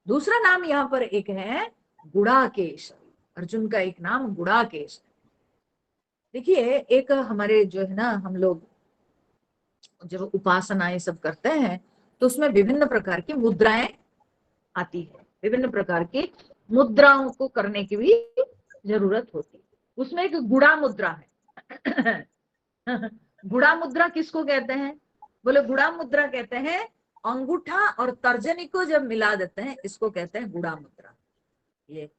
दूसरा नाम यहाँ पर एक है गुड़ाकेश, अर्जुन का एक नाम गुड़ाकेश। देखिए एक हमारे जो है ना, हम लोग जब उपासनाएं सब करते हैं तो उसमें विभिन्न प्रकार की मुद्राएं आती है, विभिन्न प्रकार की मुद्राओं को करने की भी जरूरत होती है। उसमें एक गुड़ा मुद्रा है। गुड़ा मुद्रा किसको कहते हैं, बोले गुड़ा मुद्रा कहते हैं अंगूठा और तर्जनी को जब मिला देते हैं, इसको कहते हैं गुड़ा मुद्रा। ये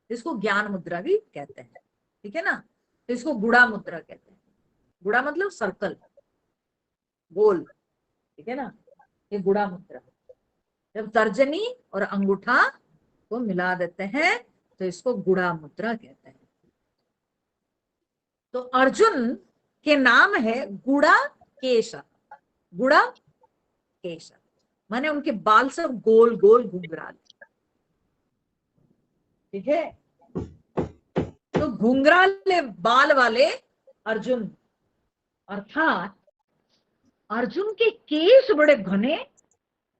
इसको ज्ञान मुद्रा भी कहते हैं, ठीक है ना। तो इसको गुड़ा मुद्रा कहते हैं। गुड़ा मतलब सर्कल, गोल, ठीक है ना, ये गुड़ा मुद्रा। जब तर्जनी और अंगूठा को मिला देते हैं तो इसको गुड़ा मुद्रा कहते हैं। तो अर्जुन के नाम है गुड़ा केश, गुड़ा केश माने उनके बाल सब गोल गोल घुंघराले, ठीक है। तो घुंघराले बाल वाले अर्जुन, अर्थात अर्जुन के केश बड़े घने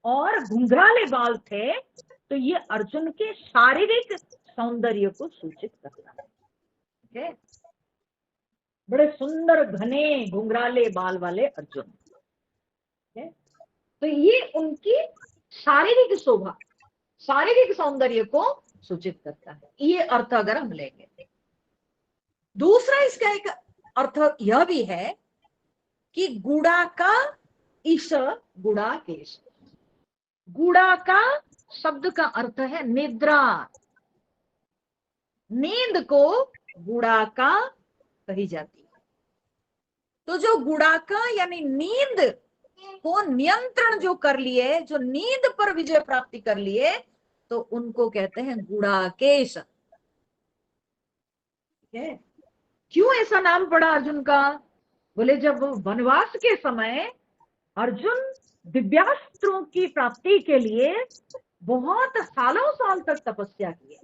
और घुंघराले बाल थे, तो ये अर्जुन के शारीरिक सौंदर्य को सूचित करता है, ठीक है। बड़े सुंदर घने घुंघराले बाल वाले अर्जुन, ठीक है। तो ये उनकी शारीरिक शोभा, शारीरिक सौंदर्य को सूचित करता है। ये अर्थ अगर हम लेंगे। दूसरा इसका एक अर्थ यह भी है कि गुड़ा का ईश गुड़ाकेश। गुड़ा का शब्द का अर्थ है निद्रा। नींद को गुड़ाका कही जाती है। तो जो गुड़ाका यानी नींद को नियंत्रण जो कर लिए, जो नींद पर विजय प्राप्ति कर लिए, तो उनको कहते हैं गुड़ाकेश। ठीक है। क्यों ऐसा नाम पड़ा अर्जुन का? बोले जब वनवास के समय अर्जुन दिव्यास्त्रों की प्राप्ति के लिए बहुत सालों साल तक तपस्या की,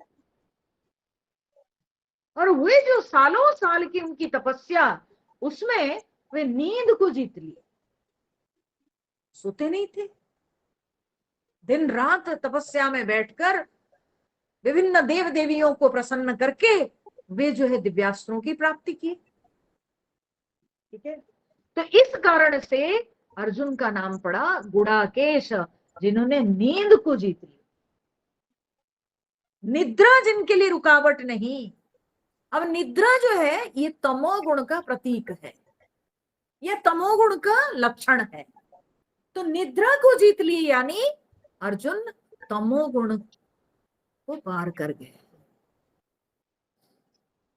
और वे जो सालों साल की उनकी तपस्या, उसमें वे नींद को जीत लिए। सोते नहीं थे, दिन रात तपस्या में बैठकर विभिन्न देव देवियों को प्रसन्न करके वे जो है दिव्यास्त्रों की प्राप्ति की। ठीक है। तो इस कारण से अर्जुन का नाम पड़ा गुड़ाकेश, जिन्होंने नींद को जीत लिया। निद्रा जिनके लिए रुकावट नहीं। अब निद्रा जो है ये तमोगुण का प्रतीक है, यह तमोगुण का लक्षण है। तो निद्रा को जीत ली यानी अर्जुन तमोगुण को पार कर गए।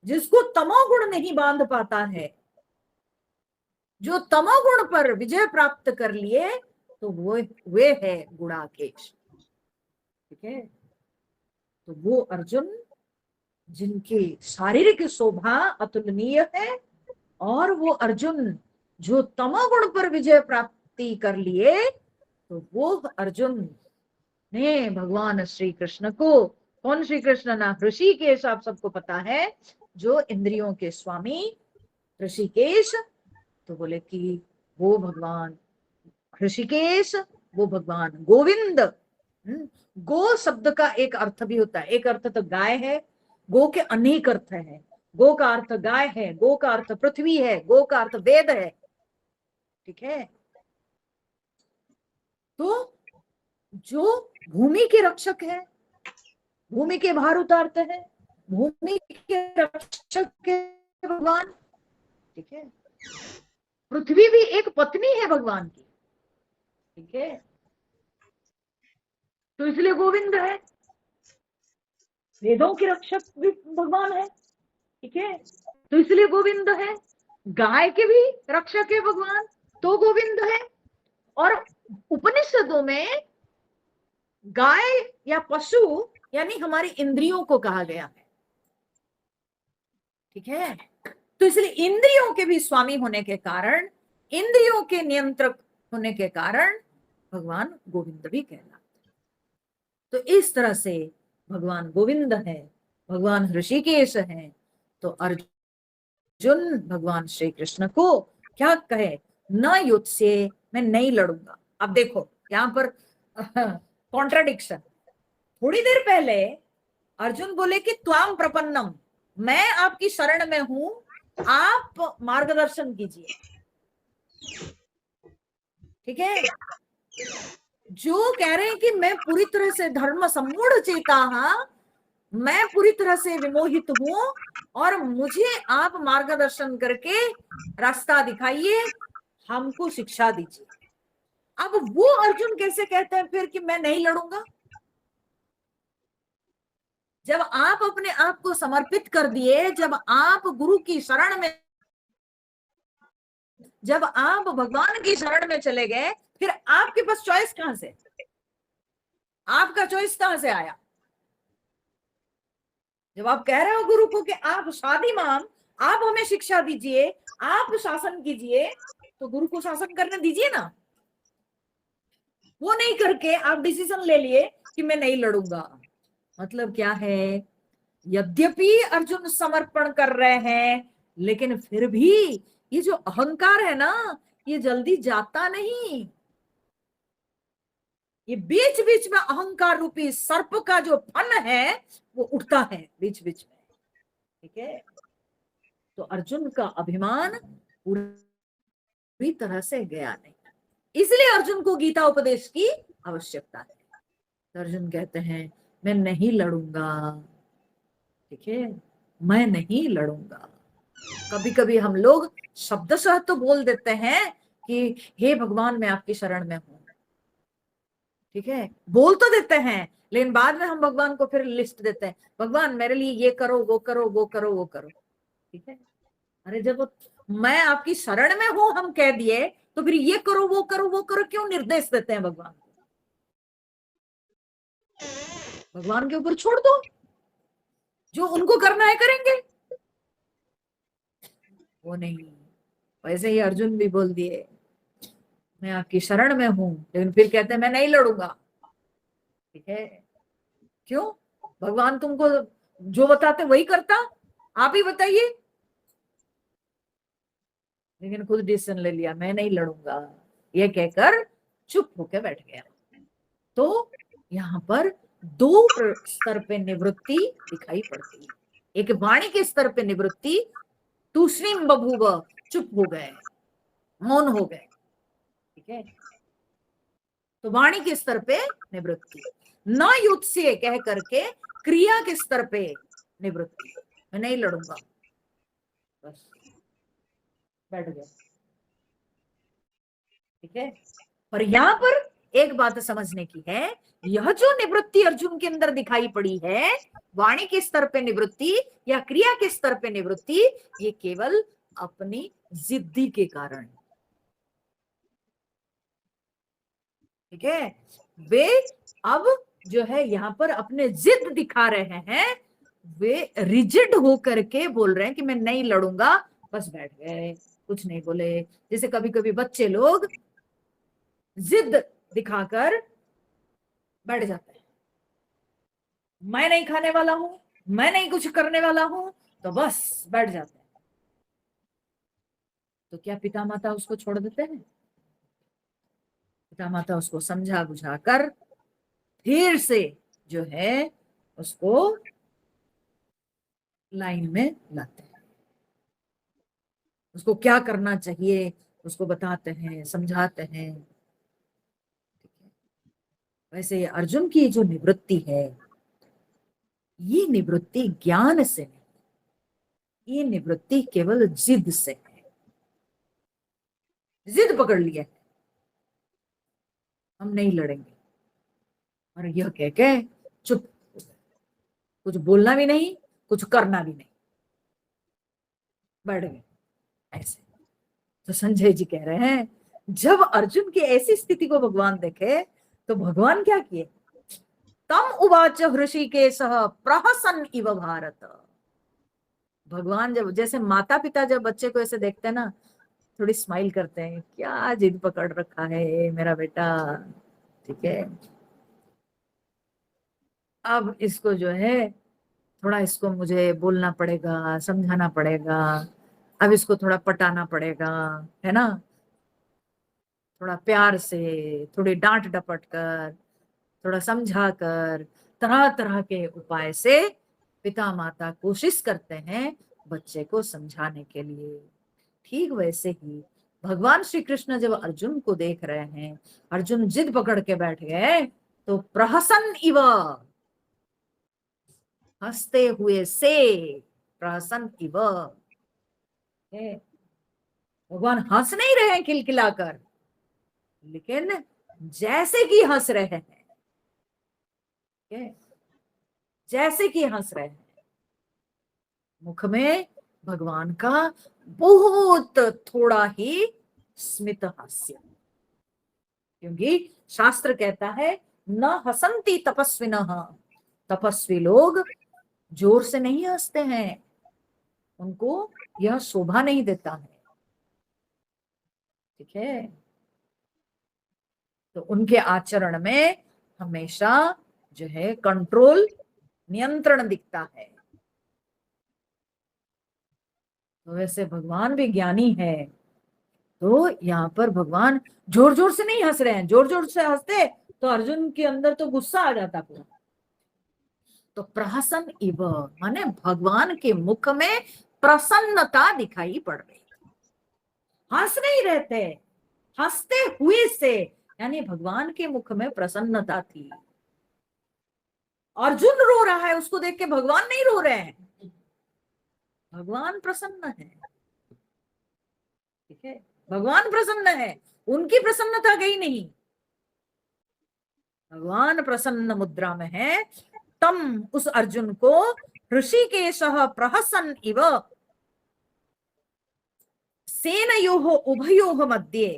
जिसको तमोगुण नहीं बांध पाता है, जो तमोगुण पर विजय प्राप्त कर लिए, तो वो वे है गुड़ाकेश। ठीक है। तो वो अर्जुन जिनकी शारीरिक शोभा अतुलनीय है, और वो अर्जुन जो तमोगुण पर विजय प्राप्ति कर लिए, तो वो अर्जुन ने भगवान श्री कृष्ण को, कौन श्री कृष्ण ना ऋषिकेश, आप सबको पता है, जो इंद्रियों के स्वामी ऋषिकेश, तो बोले कि वो भगवान ऋषिकेश, वो भगवान गोविंद। गो शब्द का एक अर्थ भी होता है, एक अर्थ तो गाय है, गो के अनेक अर्थ हैं। गो का अर्थ गाय है, गो का अर्थ पृथ्वी है, गो का अर्थ वेद है। ठीक है। तो जो भूमि के रक्षक है, भूमि के भार उतारते हैं, भूमि के रक्षक है भगवान। ठीक है। पृथ्वी भी एक पत्नी है भगवान की। ठीक है। तो इसलिए गोविंद है। वेदों के रक्षक भी भगवान है। ठीक है। तो इसलिए गोविंद है। गाय के भी रक्षक है भगवान, तो गोविंद है। और उपनिषदों में गाय या पशु यानी हमारी इंद्रियों को कहा गया है। ठीक है। तो इसलिए इंद्रियों के भी स्वामी होने के कारण, इंद्रियों के नियंत्रक होने के कारण भगवान गोविंद भी कहलाते हैं। तो इस तरह से भगवान गोविंद है, भगवान ऋषिकेश है। तो अर्जुन भगवान श्री कृष्ण को क्या कहे, न युद्ध से, मैं नहीं लड़ूंगा। अब देखो यहां पर कॉन्ट्राडिक्शन। थोड़ी देर पहले अर्जुन बोले कि त्वाम प्रपन्नम, मैं आपकी शरण में हूं, आप मार्गदर्शन कीजिए। ठीक है। जो कह रहे हैं कि मैं पूरी तरह से धर्म सम्मूढ़ चेता हूं, मैं पूरी तरह से विमोहित हूं, और मुझे आप मार्गदर्शन करके रास्ता दिखाइए, हमको शिक्षा दीजिए। अब वो अर्जुन कैसे कहते हैं फिर कि मैं नहीं लड़ूंगा? जब आप अपने आप को समर्पित कर दिए, जब आप गुरु की शरण में, जब आप भगवान की शरण में चले गए, फिर आपके पास चॉइस कहां से? आपका चॉइस कहां से आया? जब आप कह रहे हो गुरु को कि आप शादीमान, आप हमें शिक्षा दीजिए, आप शासन कीजिए, तो गुरु को शासन करने दीजिए ना। वो नहीं करके आप डिसीजन ले लिए कि मैं नहीं लड़ूंगा। मतलब क्या है? यद्यपि अर्जुन समर्पण कर रहे हैं, लेकिन फिर भी ये जो अहंकार है ना, ये जल्दी जाता नहीं। ये बीच बीच में अहंकार रूपी सर्प का जो फन है, वो उठता है बीच बीच में। ठीक है। तो अर्जुन का अभिमान पूरी तरह से गया नहीं, इसलिए अर्जुन को गीता उपदेश की आवश्यकता है। तो अर्जुन कहते हैं मैं नहीं लड़ूंगा, ठीक है, मैं नहीं लड़ूंगा। कभी कभी हम लोग शब्दशः तो बोल देते हैं कि हे भगवान मैं आपकी शरण में हूं, ठीक है, बोल तो देते हैं, लेकिन बाद में हम भगवान को फिर लिस्ट देते हैं, भगवान मेरे लिए ये करो वो करो वो करो वो करो, ठीक है। अरे जब मैं आपकी शरण में हूं हम कह दिए, तो फिर ये करो वो करो वो करो क्यों निर्देश देते हैं भगवान को? भगवान के ऊपर छोड़ दो, जो उनको करना है करेंगे। वो नहीं, वैसे ही अर्जुन भी बोल दिए मैं आपकी शरण में हूं, लेकिन फिर कहते हैं मैं नहीं लड़ूंगा, ठीक है। क्यों? भगवान तुमको जो बताते वही करता, आप ही बताइए। लेकिन खुद डिसीजन ले लिया मैं नहीं लड़ूंगा, ये कहकर चुप होकर बैठ गया। तो यहाँ पर दो स्तर पे निवृत्ति दिखाई पड़ती है, एक वाणी के स्तर पे निवृत्ति, दूसरी बभूव चुप हो गए, मौन हो गए, ठीक है। तो वाणी के स्तर पे निवृत्ति, न युद्ध से कह करके क्रिया के स्तर पे निवृत्ति, मैं नहीं लड़ूंगा, बस बैठ गया, ठीक है। पर यहाँ पर एक बात समझने की है, यह जो निवृत्ति अर्जुन के अंदर दिखाई पड़ी है, वाणी के स्तर पे निवृत्ति या क्रिया के स्तर पे निवृत्ति, ये केवल अपनी जिद्दी के कारण, ठीक है। वे अब जो है यहाँ पर अपने जिद दिखा रहे हैं, वे रिजिड होकर के बोल रहे हैं कि मैं नहीं लड़ूंगा, बस बैठ गए, कुछ नहीं बोले। जैसे कभी कभी बच्चे लोग जिद दिखाकर बैठ जाते हैं, मैं नहीं खाने वाला हूं, मैं नहीं कुछ करने वाला हूं, तो बस बैठ जाते हैं। तो क्या पिता माता उसको छोड़ देते हैं? पिता माता उसको समझा बुझा कर फिर से जो है उसको लाइन में लाते हैं, उसको क्या करना चाहिए उसको बताते हैं, समझाते हैं। वैसे अर्जुन की जो निवृत्ति है, ये निवृत्ति ज्ञान से नहीं, ये निवृत्ति केवल जिद से है। जिद पकड़ लिया है, हम नहीं लड़ेंगे, और यह कह के चुप, कुछ बोलना भी नहीं, कुछ करना भी नहीं, बैठ गए ऐसे। तो संजय जी कह रहे हैं जब अर्जुन की ऐसी स्थिति को भगवान देखे तो भगवान क्या किए, तम उवाच हृषिकेशः प्रहसन इव भारत। भगवान जब, जैसे माता पिता जब बच्चे को ऐसे देखते हैं ना, थोड़ी स्माइल करते हैं, क्या जिद पकड़ रखा है मेरा बेटा, ठीक है, अब इसको जो है थोड़ा, इसको मुझे बोलना पड़ेगा, समझाना पड़ेगा, अब इसको थोड़ा पटाना पड़ेगा, है ना, थोड़ा प्यार से, थोड़ी डांट डपट कर, थोड़ा समझा कर, तरह तरह के उपाय से पिता माता कोशिश करते हैं बच्चे को समझाने के लिए। ठीक वैसे ही भगवान श्री कृष्ण जब अर्जुन को देख रहे हैं, अर्जुन जिद पकड़ के बैठ गए, तो प्रहसन इव, हंसते हुए से, प्रहसन इव, भगवान हंस नहीं रहे हैं खिलखिलाकर, लेकिन जैसे कि हंस रहे हैं, जैसे कि हंस रहे हैं, मुख में भगवान का बहुत थोड़ा ही स्मित हास्य, क्योंकि शास्त्र कहता है न हसंती तपस्विनः, तपस्वी लोग जोर से नहीं हंसते हैं, उनको यह शोभा नहीं देता है, ठीक है। तो उनके आचरण में हमेशा जो है कंट्रोल, नियंत्रण दिखता है। तो वैसे भगवान भी ज्ञानी है, तो यहाँ पर भगवान जोर जोर से नहीं हंस रहे हैं, जोर जोर से हंसते तो अर्जुन के अंदर तो गुस्सा आ जाता पूरा। तो प्रहसन इव माने भगवान के मुख में प्रसन्नता दिखाई पड़ रही, हंस नहीं रहते, हंसते हुए से, यानी भगवान के मुख में प्रसन्नता थी। अर्जुन रो रहा है, उसको देख के भगवान नहीं रो रहे हैं, भगवान प्रसन्न है। ठीक है, भगवान प्रसन्न है, उनकी प्रसन्नता गई नहीं, भगवान प्रसन्न मुद्रा में है। तम, उस अर्जुन को ऋषिकेशः प्रहसन इव सेनयोः उभयोः मध्ये,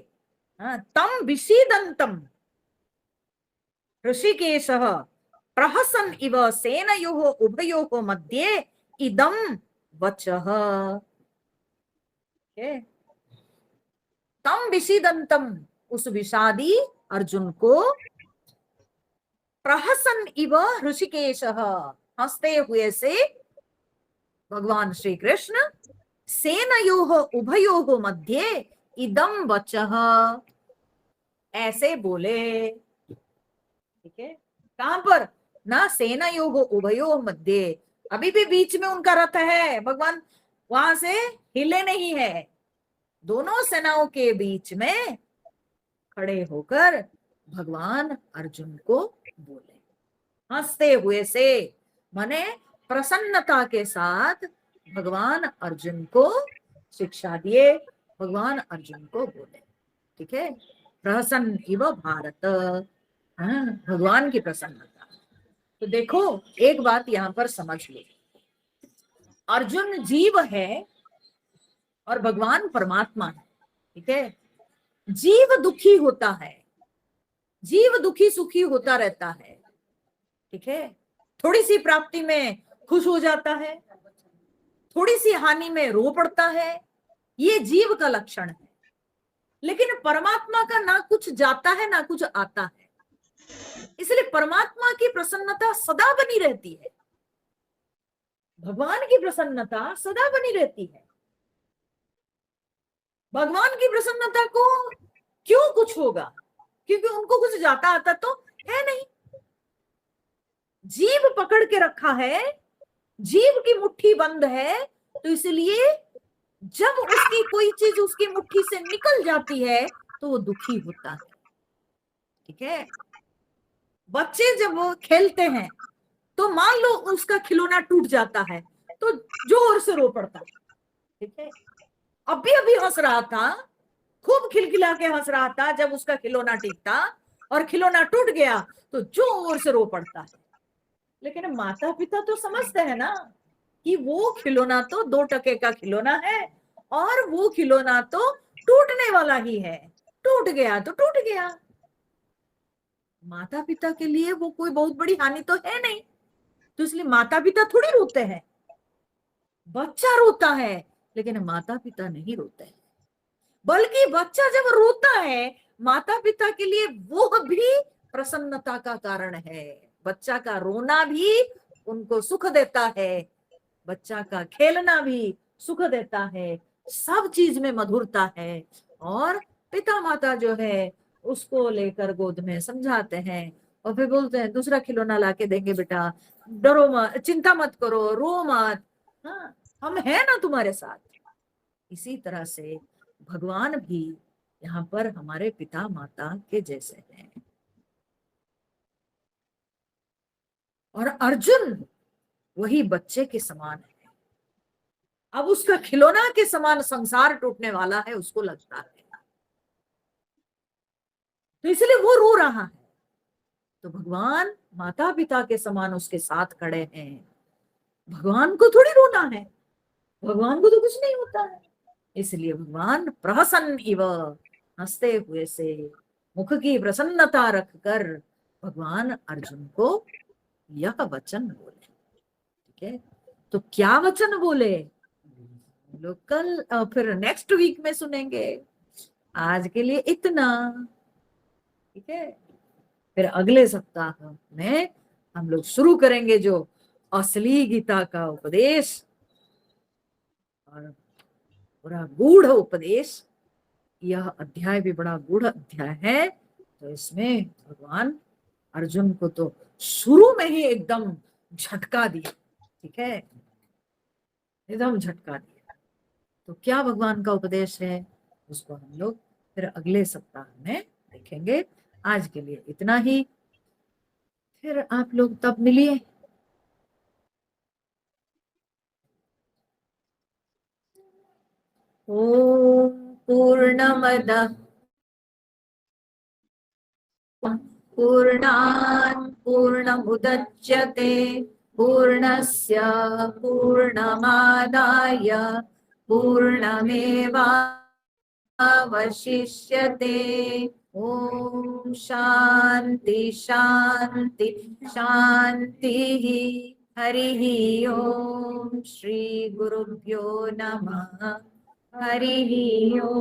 तम विषीदन्तम ऋषिकेशः प्रहसन इव सेनयोः उभयोः मध्ये इदम वचः। तम विषीदन्तम, उस विषादी अर्जुन को, प्रहसन इव ऋषिकेशः, हंसते हुए से भगवान श्री कृष्ण, सेनयोः उभयोः मध्ये इदम वचः, ऐसे बोले। ठीक है, कहां पर ना, सेनयोः उभयोः मध्ये, अभी भी बीच में उनका रथ है, भगवान वहां से हिले नहीं है, दोनों सेनाओं के बीच में खड़े होकर भगवान अर्जुन को बोले, हंसते हुए से, माने प्रसन्नता के साथ भगवान अर्जुन को शिक्षा दिए, भगवान अर्जुन को बोले। ठीक है, प्रसन्न इव भारत, भगवान की प्रसन्नता। तो देखो एक बात यहां पर समझ लो, अर्जुन जीव है और भगवान परमात्मा है। ठीक है, जीव दुखी होता है, जीव दुखी सुखी होता रहता है। ठीक है, थोड़ी सी प्राप्ति में खुश हो जाता है, थोड़ी सी हानि में रो पड़ता है, ये जीव का लक्षण है। लेकिन परमात्मा का ना कुछ जाता है ना कुछ आता है, इसलिए परमात्मा की प्रसन्नता सदा बनी रहती है, भगवान की प्रसन्नता सदा बनी रहती है। भगवान की प्रसन्नता को क्यों कुछ होगा, क्योंकि उनको कुछ जाता आता तो है नहीं, जीव पकड़ के रखा है, जीव की मुट्ठी बंद है, तो इसलिए जब उसकी कोई चीज उसकी मुट्ठी से निकल जाती है तो वो दुखी होता है। ठीक है, बच्चे जब वो खेलते हैं तो मान लो उसका खिलौना टूट जाता है तो जोर से रो पड़ता है। ठीक है, अभी अभी हंस रहा था, खूब खिलखिला के हंस रहा था, जब उसका खिलौना टिकता और खिलौना टूट गया तो जोर से रो पड़ता है। लेकिन माता पिता तो समझते हैं ना कि वो खिलौना तो 2 टके का खिलौना है और वो खिलौना तो टूटने वाला ही है, टूट गया तो टूट गया। माता पिता के लिए वो कोई बहुत बड़ी हानि तो है नहीं, तो इसलिए माता पिता थोड़ी रोते हैं, बच्चा रोता है लेकिन माता पिता नहीं रोते हैं। बल्कि बच्चा जब रोता है माता पिता के लिए वो भी प्रसन्नता का कारण है, बच्चा का रोना भी उनको सुख देता है, बच्चा का खेलना भी सुख देता है, सब चीज में मधुरता है। और पिता माता जो है उसको लेकर गोद में समझाते हैं और फिर बोलते हैं दूसरा खिलौना लाके देंगे बेटा, डरो मत, चिंता मत करो, रो मत, हाँ हम हैं ना तुम्हारे साथ। इसी तरह से भगवान भी यहाँ पर हमारे पिता माता के जैसे हैं। और अर्जुन वही बच्चे के समान है, अब उसका खिलौना के समान संसार टूटने वाला है उसको लगता है, तो इसलिए वो रो रहा है। तो भगवान माता पिता के समान उसके साथ खड़े हैं, भगवान को थोड़ी रोना है, भगवान को तो कुछ नहीं होता है। इसलिए भगवान प्रहसन इव, हंसते हुए से, मुख की प्रसन्नता रखकर भगवान अर्जुन को यह वचन बोले। ठीक है, तो क्या वचन बोले लोग कल फिर नेक्स्ट वीक में सुनेंगे, आज के लिए इतना। ठीक है, फिर अगले सप्ताह में हम लोग शुरू करेंगे जो असली गीता का उपदेश और पूरा गूढ़ उपदेश। यह अध्याय भी बड़ा गूढ़ अध्याय है, तो इसमें भगवान अर्जुन को तो शुरू में ही एकदम झटका दिया। ठीक है, एकदम झटका दिया। तो क्या भगवान का उपदेश है उसको हम लोग फिर अगले सप्ताह में देखेंगे। आज के लिए इतना ही, फिर आप लोग तब मिलिए। ॐ पूर्णमदः पूर्णात् पूर्णमुदच्यते पूर्णस्य पूर्णमादाय पूर्णमेवावशिष्यते। ॐ शान्ति शान्ति शान्तिः। हरिः ॐ श्री गुरुभ्यो नमः। हरिः ॐ।